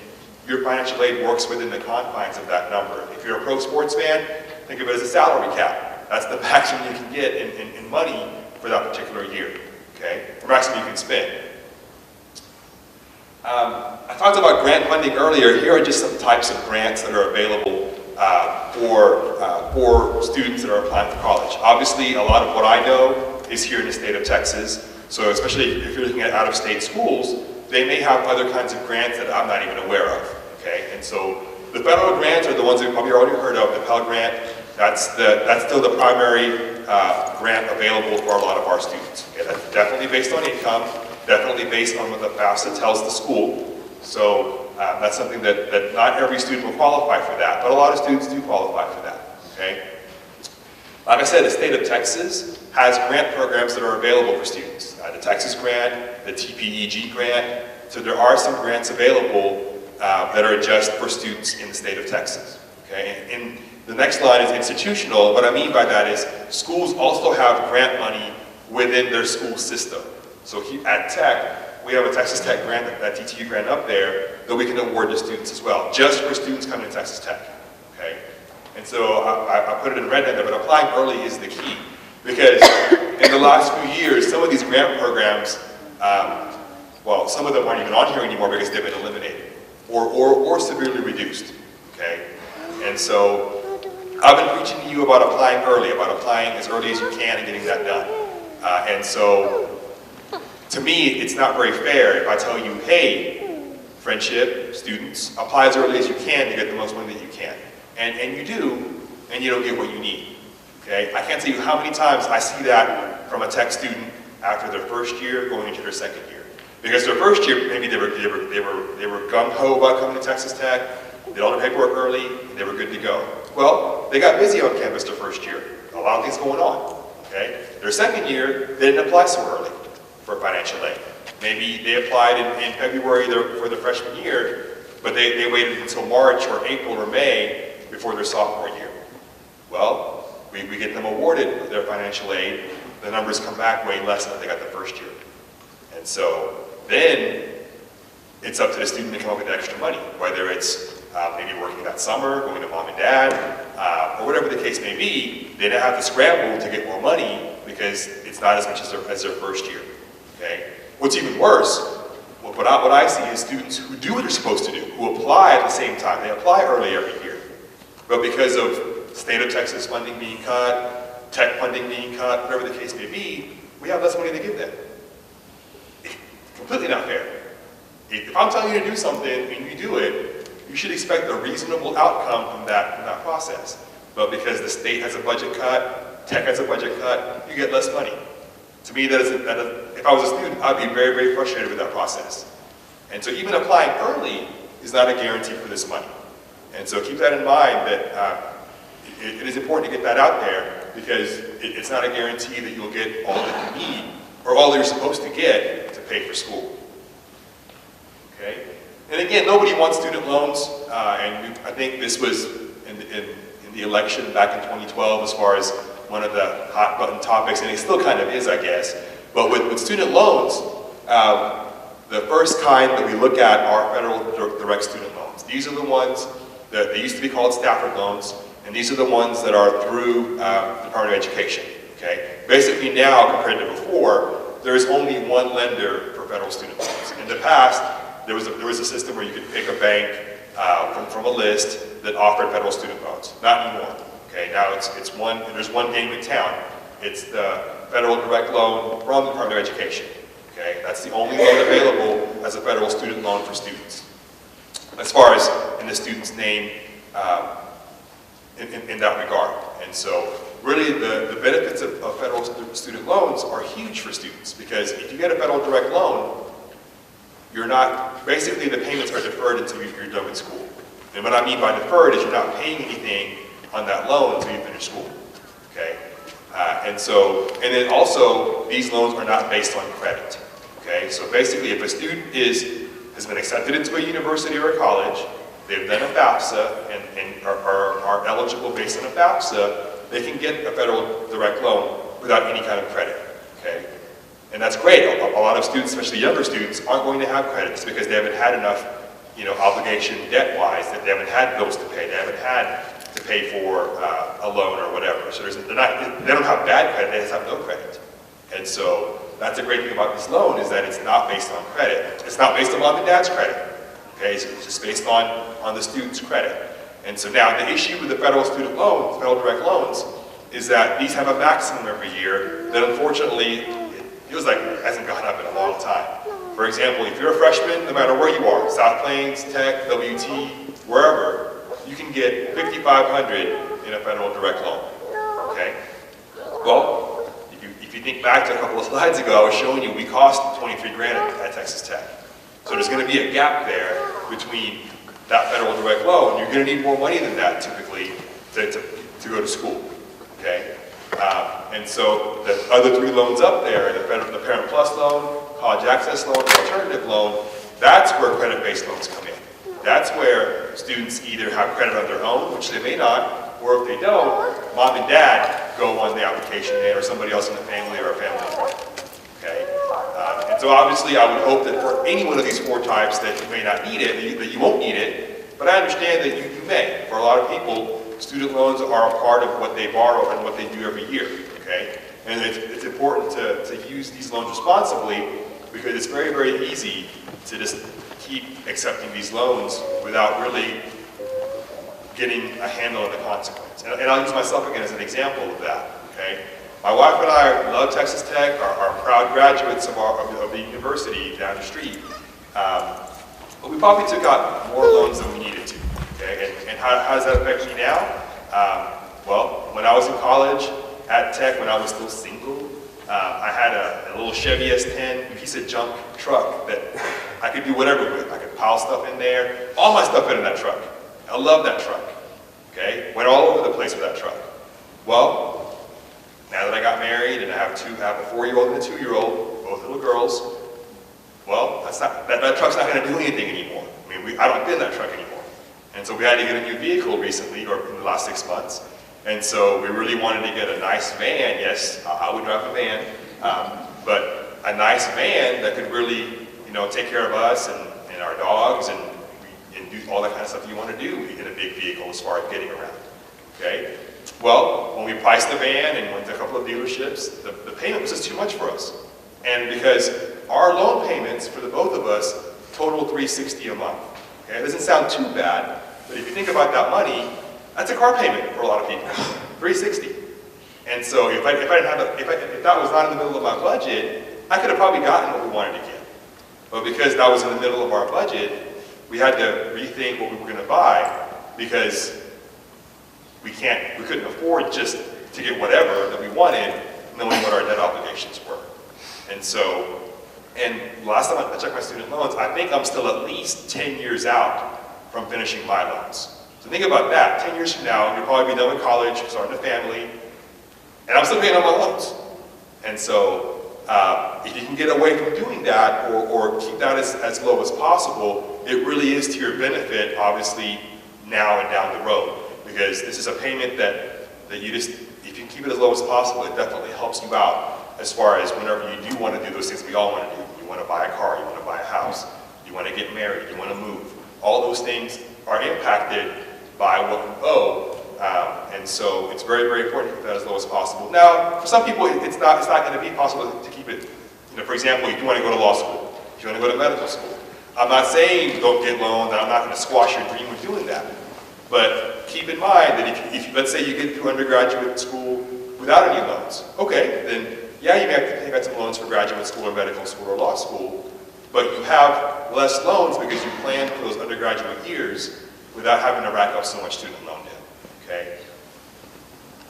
your financial aid works within the confines of that number. If you're a pro sports fan, think of it as a salary cap. That's the maximum you can get in money for that particular year, okay? Or maximum you can spend. I talked about grant funding earlier. Here are just some types of grants that are available for students that are applying for college. Obviously, a lot of what I know is here in the state of Texas. So especially if you're looking at out-of-state schools, they may have other kinds of grants that I'm not even aware of, okay? And so the federal grants are the ones that you've probably already heard of. The Pell Grant, that's still the primary grant available for a lot of our students. Okay? That's definitely based on income, definitely based on what the FAFSA tells the school. So that's something that not every student will qualify for that, but a lot of students do qualify for that, okay? Like I said, the state of Texas has grant programs that are available for students. The Texas grant, the TPEG grant, so there are some grants available that are just for students in the state of Texas, okay? And the next line is institutional. What I mean by that is schools also have grant money within their school system. So at Tech, we have a Texas Tech grant, that TTU grant up there, that we can award to students as well, just for students coming to Texas Tech, okay? And so I put it in red there, but applying early is the key. Because in the last few years, some of these grant programs, well, some of them aren't even on here anymore because they've been eliminated or severely reduced, okay? And so I've been preaching to you about applying early, about applying as early as you can and getting that done. And so to me, it's not very fair if I tell you, hey, friendship, students, apply as early as you can to get the most money that you can. And you do, and you don't get what you need, okay? I can't tell you how many times I see that from a tech student after their first year going into their second year. Because their first year, maybe they were gung-ho about coming to Texas Tech, did all their paperwork early, and they were good to go. Well, they got busy on campus their first year. A lot of things going on, okay? Their second year, they didn't apply so early for financial aid. Maybe they applied in February for their freshman year, but they waited until March or April or May before their sophomore year. Well, we get them awarded their financial aid, the numbers come back way less than what they got the first year. And so then it's up to the student to come up with the extra money, whether it's maybe working that summer, going to mom and dad, or whatever the case may be. They now have to scramble to get more money because it's not as much as their first year, okay? What's even worse, what I see is students who do what they're supposed to do, who apply at the same time. They apply early every year. But because of state of Texas funding being cut, tech funding being cut, whatever the case may be, we have less money to give them. It's completely not fair. If I'm telling you to do something and you do it, you should expect a reasonable outcome from that process. But because the state has a budget cut, tech has a budget cut, you get less money. To me, if I was a student, I'd be very, very frustrated with that process. And so even applying early is not a guarantee for this money. And so keep that in mind, that it is important to get that out there, because it's not a guarantee that you'll get all that you need or all that you're supposed to get to pay for school. Okay? And again, nobody wants student loans, and I think this was in the election back in 2012 as far as one of the hot button topics, and it still kind of is, I guess. But with student loans, the first kind that we look at are federal direct student loans. These are the ones that they used to be called Stafford loans, and these are the ones that are through the Department of Education. Okay? Basically now, compared to before, there is only one lender for federal student loans. In the past, there was a system where you could pick a bank from a list that offered federal student loans. Not anymore. Okay? Now there's one game in town. It's the federal direct loan from the Department of Education. Okay? That's the only loan available as a federal student loan for students, as far as in the student's name in that regard. And so really the benefits of federal student loans are huge for students, because if you get a federal direct loan, you're not, basically the payments are deferred until you're done with school. And what I mean by deferred is you're not paying anything on that loan until you finish school. Okay? And then also, these loans are not based on credit, okay? So basically, if a student has been accepted into a university or a college, they've done a FAFSA and are eligible based on a FAFSA, they can get a federal direct loan without any kind of credit, okay? And that's great. A lot of students, especially younger students, aren't going to have credits because they haven't had enough, obligation debt-wise, that they haven't had bills to pay. They haven't had to pay for a loan or whatever. So they don't have bad credit, they just have no credit. And so that's the great thing about this loan is that it's not based on credit. It's not based on mom and dad's credit. Okay, so it's just based on the student's credit. And so now the issue with the federal student loans, federal direct loans, is that these have a maximum every year that unfortunately, it feels like it hasn't gone up in a long time. For example, if you're a freshman, no matter where you are, South Plains, Tech, WT, wherever, you can get $5,500 in a federal direct loan, okay? Well, if you think back to a couple of slides ago, I was showing you we cost 23 grand at Texas Tech. So there's gonna be a gap there between that federal direct loan. You're gonna need more money than that typically to go to school, okay? And so the other three loans up there, the Parent Plus loan, College Access loan, and Alternative loan, that's where credit-based loans come in. That's where students either have credit on their own, which they may not, or if they don't, mom and dad go on the application or somebody else in the family or a family member, okay? And so obviously I would hope that for any one of these four types that you may not need it, that you won't need it, but I understand that you may. For a lot of people, student loans are a part of what they borrow and what they do every year, okay? And it's important to use these loans responsibly because it's very, very easy to just keep accepting these loans without really getting a handle on the consequence. And I'll use myself again as an example of that, okay? My wife and I love Texas Tech, are proud graduates of the university down the street, but we probably took out more loans than we needed to, okay? And how does that affect me now? Well, when I was in college at Tech, when I was still single, I had a little Chevy S10, piece of junk truck that I could do whatever with. I could pile stuff in there, all my stuff in that truck. I love that truck, okay? Went all over the place with that truck. Well, now that I got married and I have a 4-year-old and a 2-year-old, both little girls, well, that truck's not gonna do anything anymore. I mean, I don't fit in that truck anymore. And so we had to get a new vehicle recently, or in the last 6 months. And so we really wanted to get a nice van. Yes, I would drive a van, but a nice van that could really, take care of us and our dogs and do all that kind of stuff you want to do in a big vehicle as far as getting around, okay? Well, when we priced the van and went to a couple of dealerships, the payment was just too much for us. And because our loan payments for the both of us total $360 a month, okay? It doesn't sound too bad, but if you think about that money, that's a car payment for a lot of people, $360. And so if that was not in the middle of my budget, I could have probably gotten what we wanted to get. But because that was in the middle of our budget, we had to rethink what we were going to buy because we couldn't afford just to get whatever that we wanted, knowing what our debt obligations were. And last time I checked my student loans, I think I'm still at least 10 years out from finishing my loans. So think about that. 10 years from now, you'll probably be done with college, starting a family, and I'm still paying on my loans. And so if you can get away from doing that or keep that as low as possible, it really is to your benefit, obviously, now and down the road. Because this is a payment that you just, if you keep it as low as possible, it definitely helps you out as far as whenever you do want to do those things we all want to do. You want to buy a car, you want to buy a house, you want to get married, you want to move. All those things are impacted by what you owe. And so it's very, very important to keep that as low as possible. Now, for some people, it's not going to be possible to keep it. For example, if you want to go to law school, if you want to go to medical school, I'm not saying don't get loans, and I'm not going to squash your dream of doing that. But keep in mind that if let's say you get through undergraduate school without any loans, okay, then yeah, you may have to take out some loans for graduate school or medical school or law school, but you have less loans because you planned for those undergraduate years without having to rack up so much student loan debt, okay?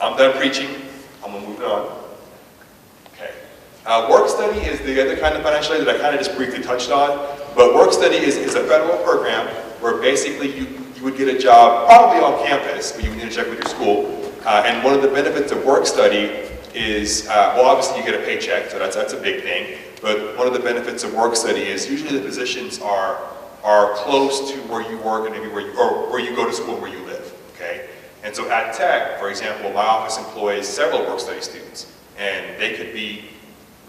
I'm done preaching, I'm gonna move on. Okay, work study is the other kind of financial aid that I kind of just briefly touched on, but work study is a federal program where basically you would get a job probably on campus, but you would need to check with your school, and one of the benefits of work study is, well, obviously you get a paycheck, so that's a big thing. But one of the benefits of work study is usually the positions are close to where you work and maybe where you go to school, where you live. Okay, and so at Tech, for example, my office employs several work study students, and they could be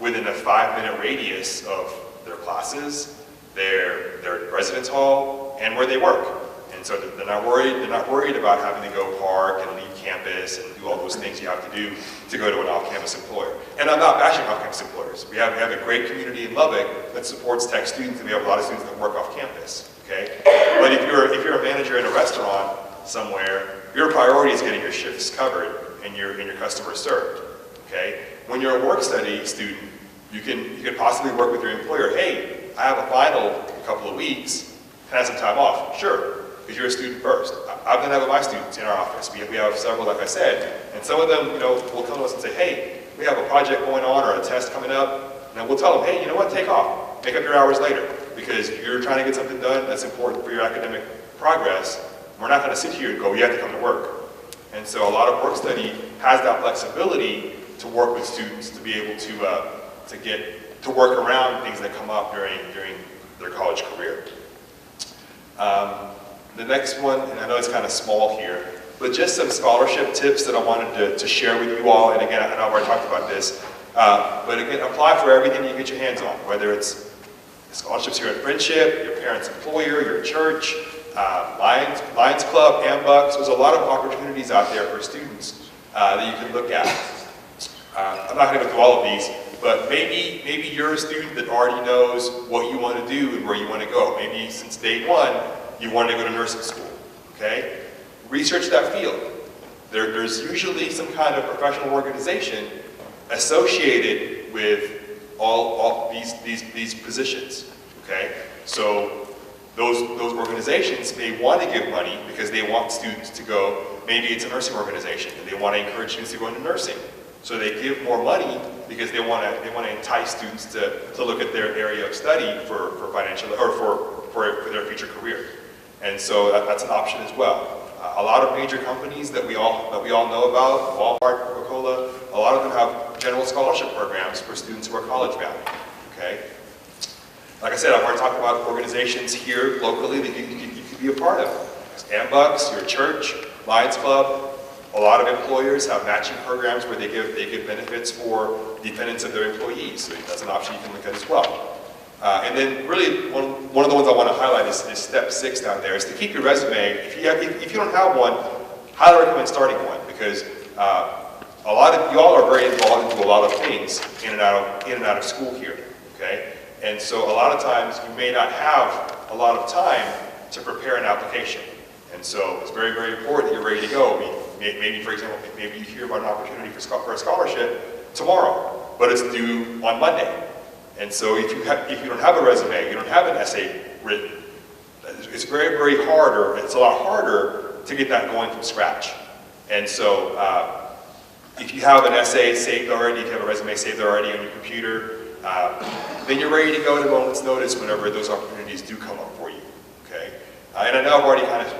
within a 5-minute radius of their classes, their residence hall, and where they work. And so they're not worried about having to go park and leave campus and do all those things you have to do to go to an off-campus employer. And I'm not bashing off-campus employers. We have a great community in Lubbock that supports Tech students, and we have a lot of students that work off campus. Okay, but if you're a manager in a restaurant somewhere, your priority is getting your shifts covered and your customers served. Okay, when you're a work study student, you can possibly work with your employer. Hey, I have a final in a couple of weeks. Can I have some time off? Sure, because you're a student first. I've done that with my students in our office. We have several, like I said, and some of them, will come to us and say, hey, we have a project going on or a test coming up, and we'll tell them, hey, you know what, take off. Make up your hours later, because you're trying to get something done that's important for your academic progress. We're not going to sit here and go, you have to come to work. And so a lot of work study has that flexibility to work with students to be able to work around things that come up during their college career. The next one, and I know it's kind of small here, but just some scholarship tips that I wanted to share with you all. And again, I know I've already talked about this, but again, apply for everything you get your hands on, whether it's scholarships here at Friendship, your parents' employer, your church, Lions Club, AMBUCS. There's a lot of opportunities out there for students that you can look at. I'm not going to go through all of these, but maybe you're a student that already knows what you want to do and where you want to go. Maybe since day one, you wanted to go to nursing school. Okay? Research that field. There's usually some kind of professional organization associated with all these positions. Okay? So those organizations may want to give money because they want students to go. Maybe it's a nursing organization and they want to encourage students to go into nursing. So they give more money because they want to entice students to look at their area of study for financial or for their future career. And so that's an option as well. A lot of major companies that we all know about, Walmart, Coca-Cola, a lot of them have general scholarship programs for students who are college bound. Okay. Like I said, I've already talked about organizations here locally that you could be a part of. AMBUCS, your church, Lions Club. A lot of employers have matching programs where they give benefits for dependents of their employees. So that's an option you can look at as well. And then really one of the ones I want to highlight is step 6 down there, is to keep your resume. If you don't have one, highly recommend starting one, because a lot of y'all are very involved into a lot of things in and out of school here. Okay, and so a lot of times you may not have a lot of time to prepare an application, and so it's very, very important that you're ready to go. Maybe, for example, maybe you hear about an opportunity for a scholarship tomorrow, but it's due on Monday. And so if you don't have a resume, you don't have an essay written, it's very, very hard, or it's a lot harder to get that going from scratch. And so if you have an essay saved already, if you have a resume saved already on your computer, then you're ready to go at a moment's notice whenever those opportunities do come up for you. Okay? And I know I've already kind of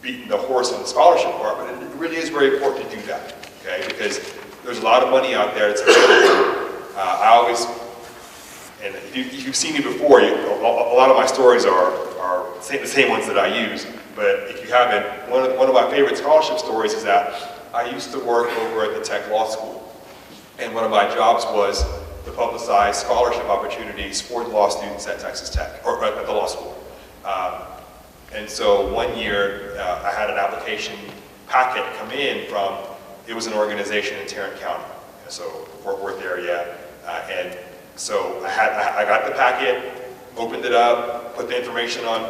beaten the horse on the scholarship part, but it really is very important to do that. Okay? Because there's a lot of money out there that's available. And if you've seen me before, a lot of my stories are the same ones that I use. But if you haven't, one of my favorite scholarship stories is that I used to work over at the Tech Law School. And one of my jobs was to publicize scholarship opportunities for the law students at Texas Tech, or at the law school. And so one year, I had an application packet come in from, it was an organization in Tarrant County, so Fort Worth area, and so I got the packet, opened it up, put the information on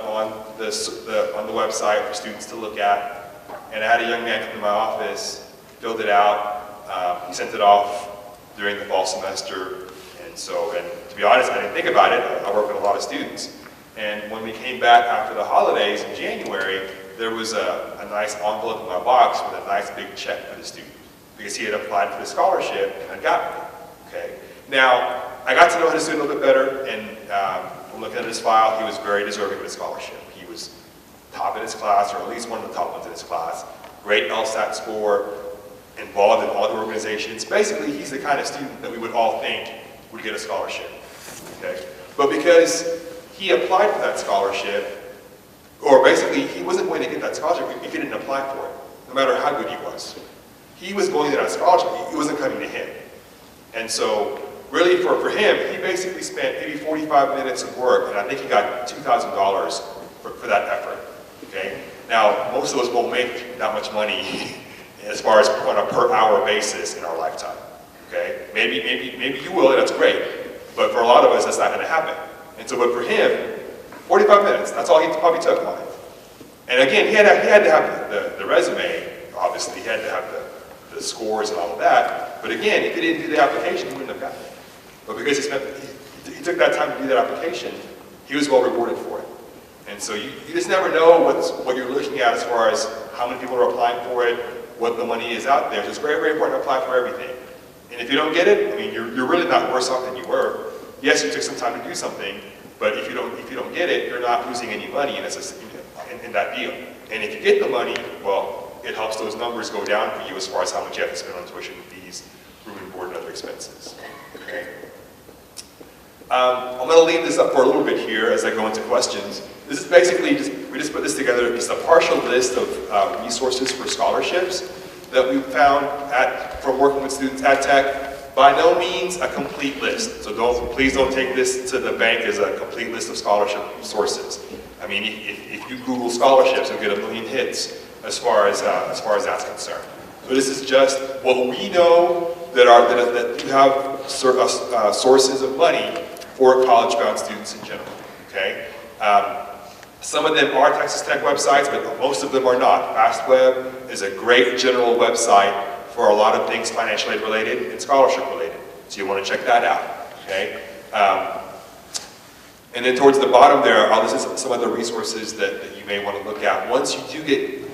the website for students to look at, and I had a young man come to my office, filled it out, he sent it off during the fall semester, and to be honest, I didn't think about it. I work with a lot of students, and when we came back after the holidays in January, there was a nice envelope in my box with a nice big check for the student, because he had applied for the scholarship and had gotten it. Okay. Now, I got to know the student a little bit better, and looking at his file, he was very deserving of a scholarship. He was top in his class, or at least one of the top ones in his class. Great LSAT score, involved in all the organizations. Basically, he's the kind of student that we would all think would get a scholarship, okay? But because he applied for that scholarship, or basically he wasn't going to get that scholarship if he didn't apply for it, no matter how good he was. He was going to that scholarship, it wasn't coming to him. And so, really for him, he basically spent maybe 45 minutes of work, and I think he got $2,000 for that effort, okay? Now, most of us won't make that much money as far as on a per hour basis in our lifetime, okay? Maybe you will, and that's great, but for a lot of us, that's not gonna happen. And so, but for him, 45 minutes, that's all he probably took on it. And again, he had to have the resume, obviously, he had to have the scores and all of that, but again, if he didn't do the application, he wouldn't have gotten it. But because he took that time to do that application, he was well rewarded for it. And so you just never know what you're looking at as far as how many people are applying for it, what the money is out there. So it's very, very important to apply for everything. And if you don't get it, I mean, you're really not worse off than you were. Yes, you took some time to do something, but if you don't get it, you're not losing any money in that deal. And if you get the money, well, it helps those numbers go down for you as far as how much you have to spend on tuition fees, room and board, and other expenses. Okay. I'm going to leave this up for a little bit here as I go into questions. This is basically, we just put this together, just a partial list of resources for scholarships that we found from working with students at Tech. By no means a complete list, so please don't take this to the bank as a complete list of scholarship sources. I mean, if you Google scholarships, you'll get 1 million hits as far as that's concerned. So this is just what we know that do have sources of money for college-bound students in general, okay? Some of them are Texas Tech websites, but most of them are not. FastWeb is a great general website for a lot of things financial aid related and scholarship related. So you want to check that out, okay? And then towards the bottom there, I'll list some other resources that you may want to look at. Once you do get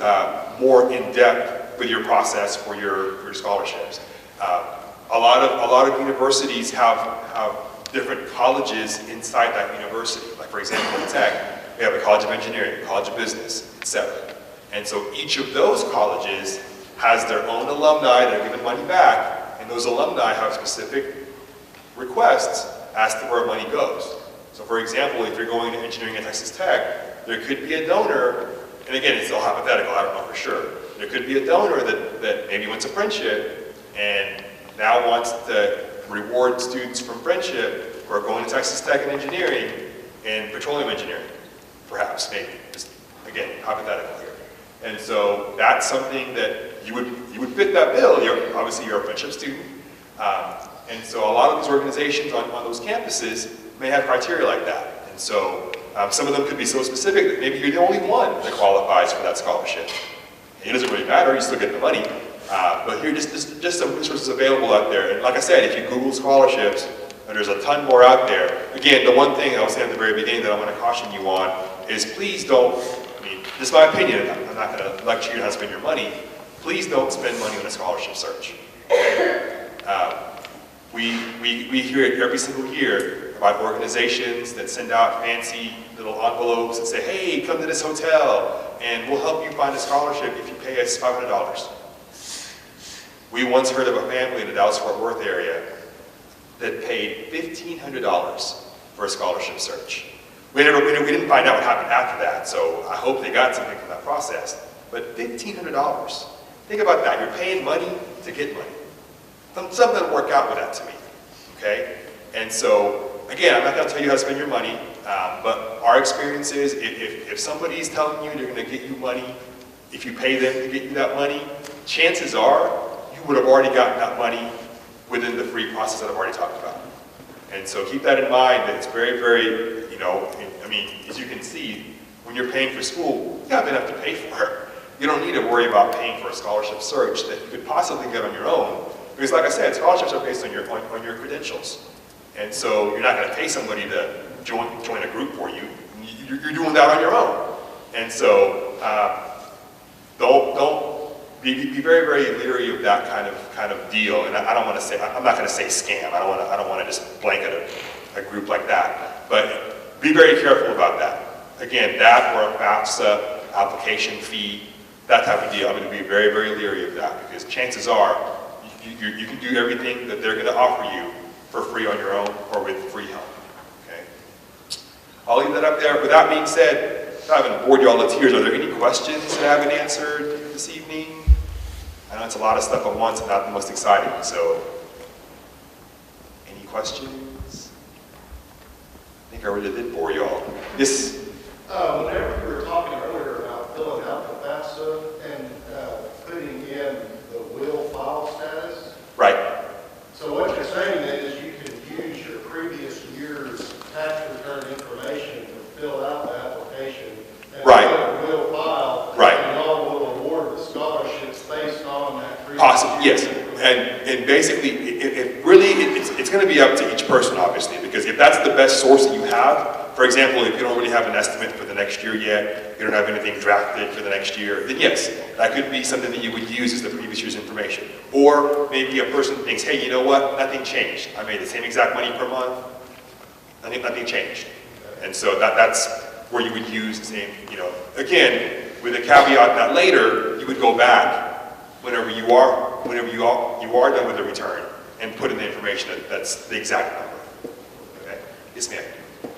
more in-depth with your process for your scholarships. A lot of universities have different colleges inside that university. Like for example, in Tech, we have a College of Engineering, a College of Business, etc. And so each of those colleges has their own alumni that are giving money back, and those alumni have specific requests as to where money goes. So for example, if you're going to engineering at Texas Tech, there could be a donor, and again, it's all hypothetical, I don't know for sure. There could be a donor that maybe went to Friendship and now wants to reward students from Friendship who are going to Texas Tech in engineering and petroleum engineering, perhaps, maybe, just again, hypothetical here. And so that's something that you would fit that bill. Obviously you're a Friendship student. And so a lot of these organizations on those campuses may have criteria like that. And so some of them could be so specific that maybe you're the only one that qualifies for that scholarship. It doesn't really matter, you still get the money. But here, just some resources available out there. And like I said, if you Google scholarships, there's a ton more out there. Again, the one thing I was saying at the very beginning that I want to caution you on is please don't, I mean, this is my opinion, I'm not going to lecture you how to spend your money. Please don't spend money on a scholarship search. We hear it every single year about organizations that send out fancy little envelopes and say, hey, come to this hotel and we'll help you find a scholarship if you pay us $500. We once heard of a family in the Dallas-Fort Worth area that paid $1,500 for a scholarship search. We didn't find out what happened after that, so I hope they got something from that process. But $1,500, think about that. You're paying money to get money. Something doesn't work out with that to me, okay? And so, again, I'm not going to tell you how to spend your money, but our experience is if somebody's telling you they're going to get you money, if you pay them to get you that money, chances are you would have already gotten that money within the free process that I've already talked about. And so keep that in mind, that it's very, very, I mean, as you can see, when you're paying for school, you have enough to pay for it. You don't need to worry about paying for a scholarship search that you could possibly get on your own. Because like I said, scholarships are based on your credentials. And so you're not going to pay somebody to join a group for you. You're doing that on your own. And so be very, very leery of that kind of deal. And I don't want to say, I'm not going to say scam. I don't want to just blanket a group like that. But be very careful about that. Again, that or a FAFSA application fee that type of deal. I'm going to be very, very leery of that, because chances are you can do everything that they're going to offer you for free on your own or with free help. Okay? I'll leave that up there. With that being said, I haven't bored you all to tears. Are there any questions that I haven't answered this evening? I know it's a lot of stuff at once and not the most exciting, so any questions? I think I really did bore you all. Yes? Whenever you were talking earlier about filling out the FAFSA and putting in the will file status. Right. So what you're saying then is you can use your previous year's tax return information to fill out the application. And Right. put a will file. Right. And y'all will award the scholarships based on that previous Possible, yes. year's And basically, it's going to be up to each person, obviously, because if that's the best source that you have, for example, if you don't really have an estimate for the next year yet, you don't have anything drafted for the next year, then yes, that could be something that you would use as the previous year's information. Or maybe a person thinks, hey, you know what, nothing changed. I made the same exact money per month, nothing changed. And so that's where you would use the same, again, with a caveat that later, you would go back whenever you are done with the return and put in the information that's the exact number. Okay? Yes, ma'am.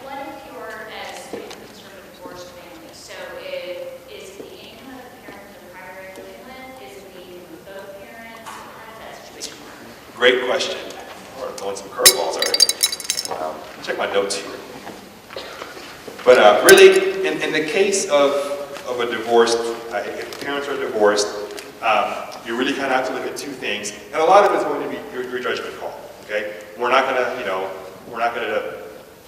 What if you're a student comes from a divorced family? So is the income of the parent the primary equivalent? Is it the income of both parents? How does that situation work? Great question. We're throwing some curveballs already. Check my notes here. But really, in the case of a divorce, if parents are divorced, you really kind of have to look at two things, and a lot of it's going to be your judgment call. Okay, we're not gonna, we're not gonna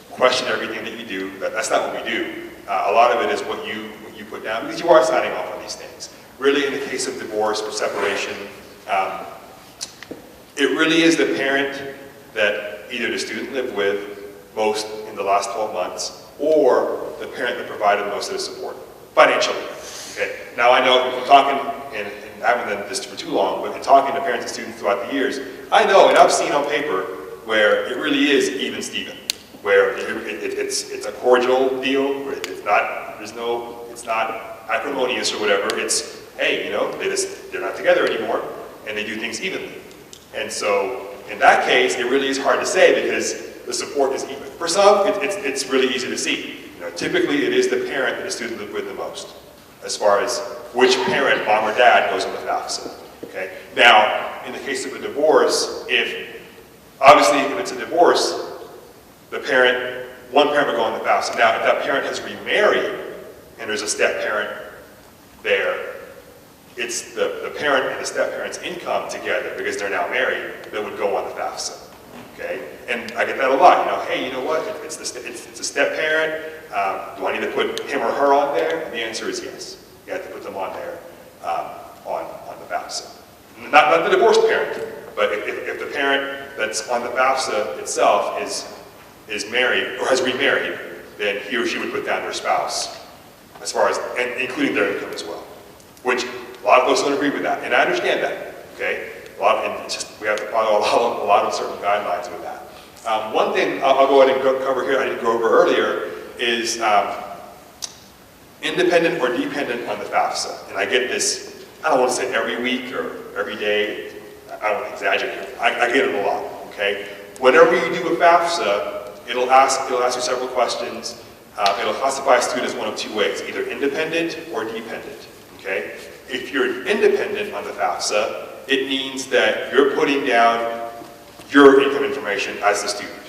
question everything that you do. That's not what we do. A lot of it is what you put down, because you are signing off on these things. Really, in the case of divorce or separation, it really is the parent that either the student lived with most in the last 12 months, or the parent that provided most of the support financially. Okay. Now I know if I'm talking, and I haven't done this for too long, but in talking to parents and students throughout the years, I know and I've seen on paper where it really is even Steven, where it's a cordial deal, where it's not acrimonious or whatever. It's, hey, they're not together anymore, and they do things evenly. And so in that case, it really is hard to say because the support is even. For some, it's really easy to see. Typically it is the parent that the student lived with the most, as far as which parent, mom or dad, goes on the FAFSA. Okay. Now, in the case of a divorce, obviously if it's a divorce, one parent would go on the FAFSA. Now, if that parent has remarried and there's a step parent there, it's the parent and the step parent's income together, because they're now married, that would go on the FAFSA. Okay, and I get that a lot. Hey, you know what? It's a step parent. Do I need to put him or her on there? And the answer is yes. You have to put them on there on the FAFSA. Not the divorced parent, but if the parent that's on the FAFSA itself is married or has remarried, then he or she would put down their spouse, as far as and including their income as well. Which a lot of folks don't agree with that, and I understand that. Okay. We have to follow a lot of certain guidelines with that. One thing I'll go ahead and cover here, I didn't go over earlier, is independent or dependent on the FAFSA. And I get this, I don't want to say every week or every day, I don't want to exaggerate, I get it a lot, okay? Whenever you do a FAFSA, it'll ask you several questions. It'll classify a student as one of two ways, either independent or dependent, okay? If you're independent on the FAFSA, it means that you're putting down your income information as the student.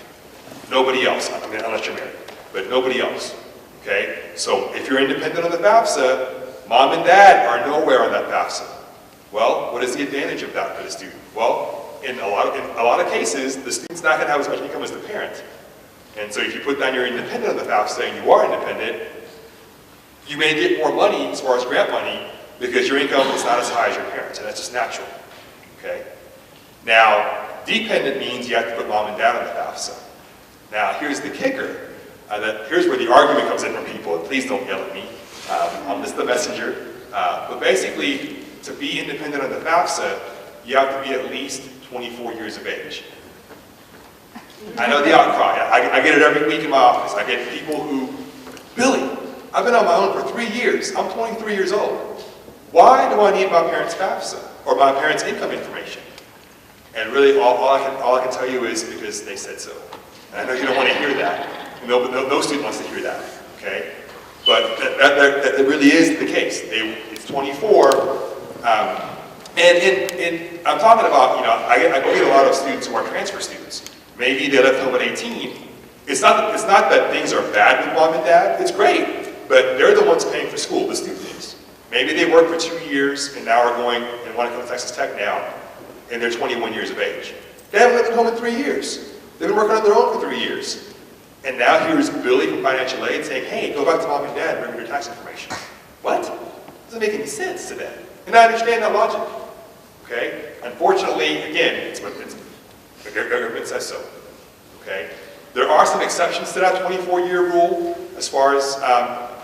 Nobody else, unless you're married, but nobody else, okay? So if you're independent on the FAFSA, mom and dad are nowhere on that FAFSA. Well, what is the advantage of that for the student? Well, in a lot of cases, the student's not gonna have as much income as the parent. And so if you put down you're independent on the FAFSA and you are independent, you may get more money as far as grant money because your income is not as high as your parents, and that's just natural. Okay? Now, dependent means you have to put mom and dad on the FAFSA. Now, here's the kicker. Here's where the argument comes in from people, and please don't yell at me. I'm just the messenger. But basically, to be independent on the FAFSA, you have to be at least 24 years of age. I know the outcry. I get it every week in my office. I get people who, Billy, I've been on my own for 3 years. I'm 23 years old. Why do I need my parents' FAFSA or my parents' income information? And really, all I can tell you is because they said so. And I know you don't want to hear that. No student wants to hear that, okay? But that really is the case. It's 24. And I'm talking about, I get a lot of students who are transfer students. Maybe they left home at 18. It's not that things are bad with mom and dad. It's great. But they're the ones paying for school, the students. Maybe they worked for 2 years and now are going and want to come to Texas Tech now, and they're 21 years of age. They haven't lived at home in 3 years. They've been working on their own for 3 years. And now here's Billy from financial aid saying, hey, go back to mom and dad, bring me your tax information. What? Doesn't make any sense to them. And I understand that logic. Okay? Unfortunately, again, the government says so. Okay? There are some exceptions to that 24-year rule as far as,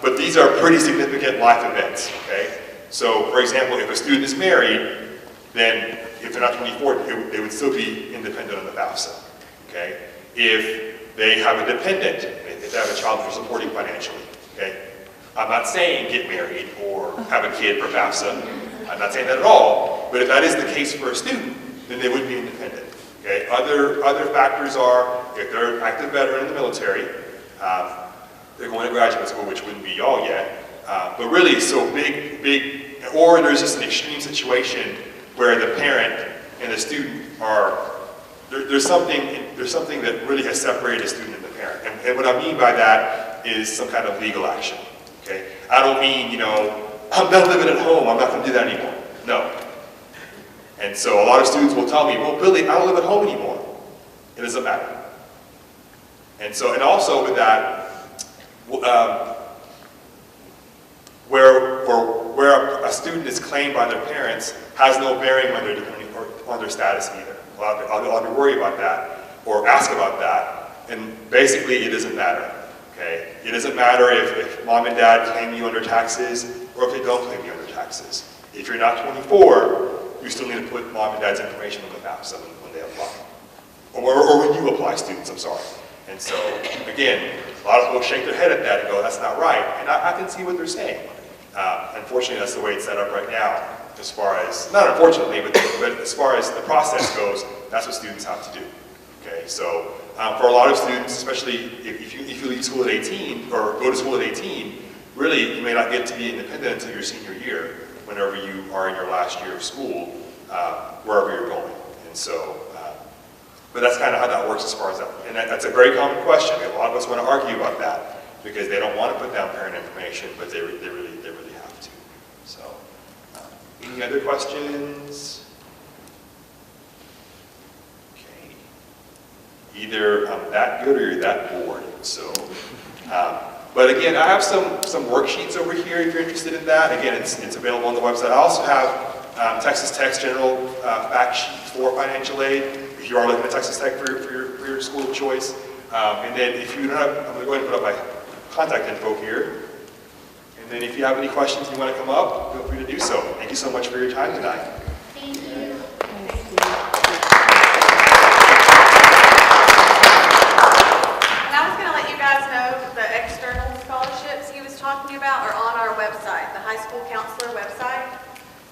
but these are pretty significant life events. Okay? So, for example, if a student is married, then if they're not 24, they would still be independent on the FAFSA. Okay? If they have a dependent, if they have a child they're supporting financially. Okay? I'm not saying get married or have a kid for FAFSA. I'm not saying that at all. But if that is the case for a student, then they would be independent. Okay? Other factors are if they're an active veteran in the military, they're going to graduate school, which wouldn't be y'all yet. But really, so big, or there's just an extreme situation where the parent and the student are, there's something that really has separated the student and the parent. And what I mean by that is some kind of legal action. Okay? I don't mean, I'm done living at home, I'm not going to do that anymore. No. And so a lot of students will tell me, well, Billy, I don't live at home anymore. It doesn't matter. And also with that, where a student is claimed by their parents has no bearing on their status either. A lot of people worry about that or ask about that, and basically it doesn't matter. Okay? It doesn't matter if mom and dad claim you under taxes or if they don't claim you under taxes. If you're not 24, you still need to put mom and dad's information on the FAFSA when they apply. Or when you apply, students, I'm sorry. And so, again, a lot of people shake their head at that and go, that's not right. And I can see what they're saying. Unfortunately, that's the way it's set up right now, as far as, not unfortunately, but as far as the process goes, that's what students have to do. Okay, so for a lot of students, especially if you leave school at 18, or go to school at 18, really, you may not get to be independent until your senior year, whenever you are in your last year of school, wherever you're going. And so, but that's kind of how that works as far as that. And that's a very common question. A lot of us want to argue about that because they don't want to put down parent information, but they really have to. So, any other questions? Okay. Either I'm that good or you're that bored. So, but again, I have some worksheets over here if you're interested in that. Again, it's available on the website. I also have Texas Tech's general fact sheet for financial aid, if you are looking at Texas Tech for your school of choice. And then if you don't have, I'm going to go ahead and put up my contact info here. And then if you have any questions you want to come up, feel free to do so. Thank you so much for your time tonight. Thank you. And I was going to let you guys know the external scholarships he was talking about are on our website, the high school counselor website.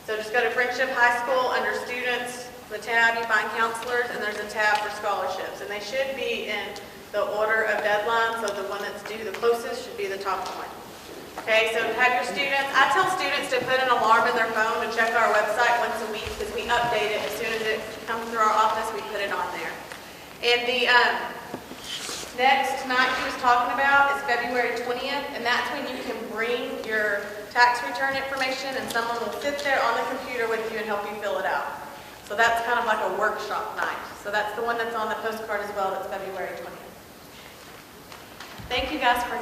So just go to Friendship High School under students, the tab you find counselors, and there's a tab for scholarships. And they should be in the order of deadline, so the one that's due the closest should be the top one. Okay, so have your students, I tell students to put an alarm in their phone to check our website once a week because we update it. As soon as it comes through our office, we put it on there. And the next night he was talking about is February 20th, and that's when you can bring your tax return information and someone will sit there on the computer with you and help you fill it out. So that's kind of like a workshop night. So that's the one that's on the postcard as well, that's February 20th. Thank you guys for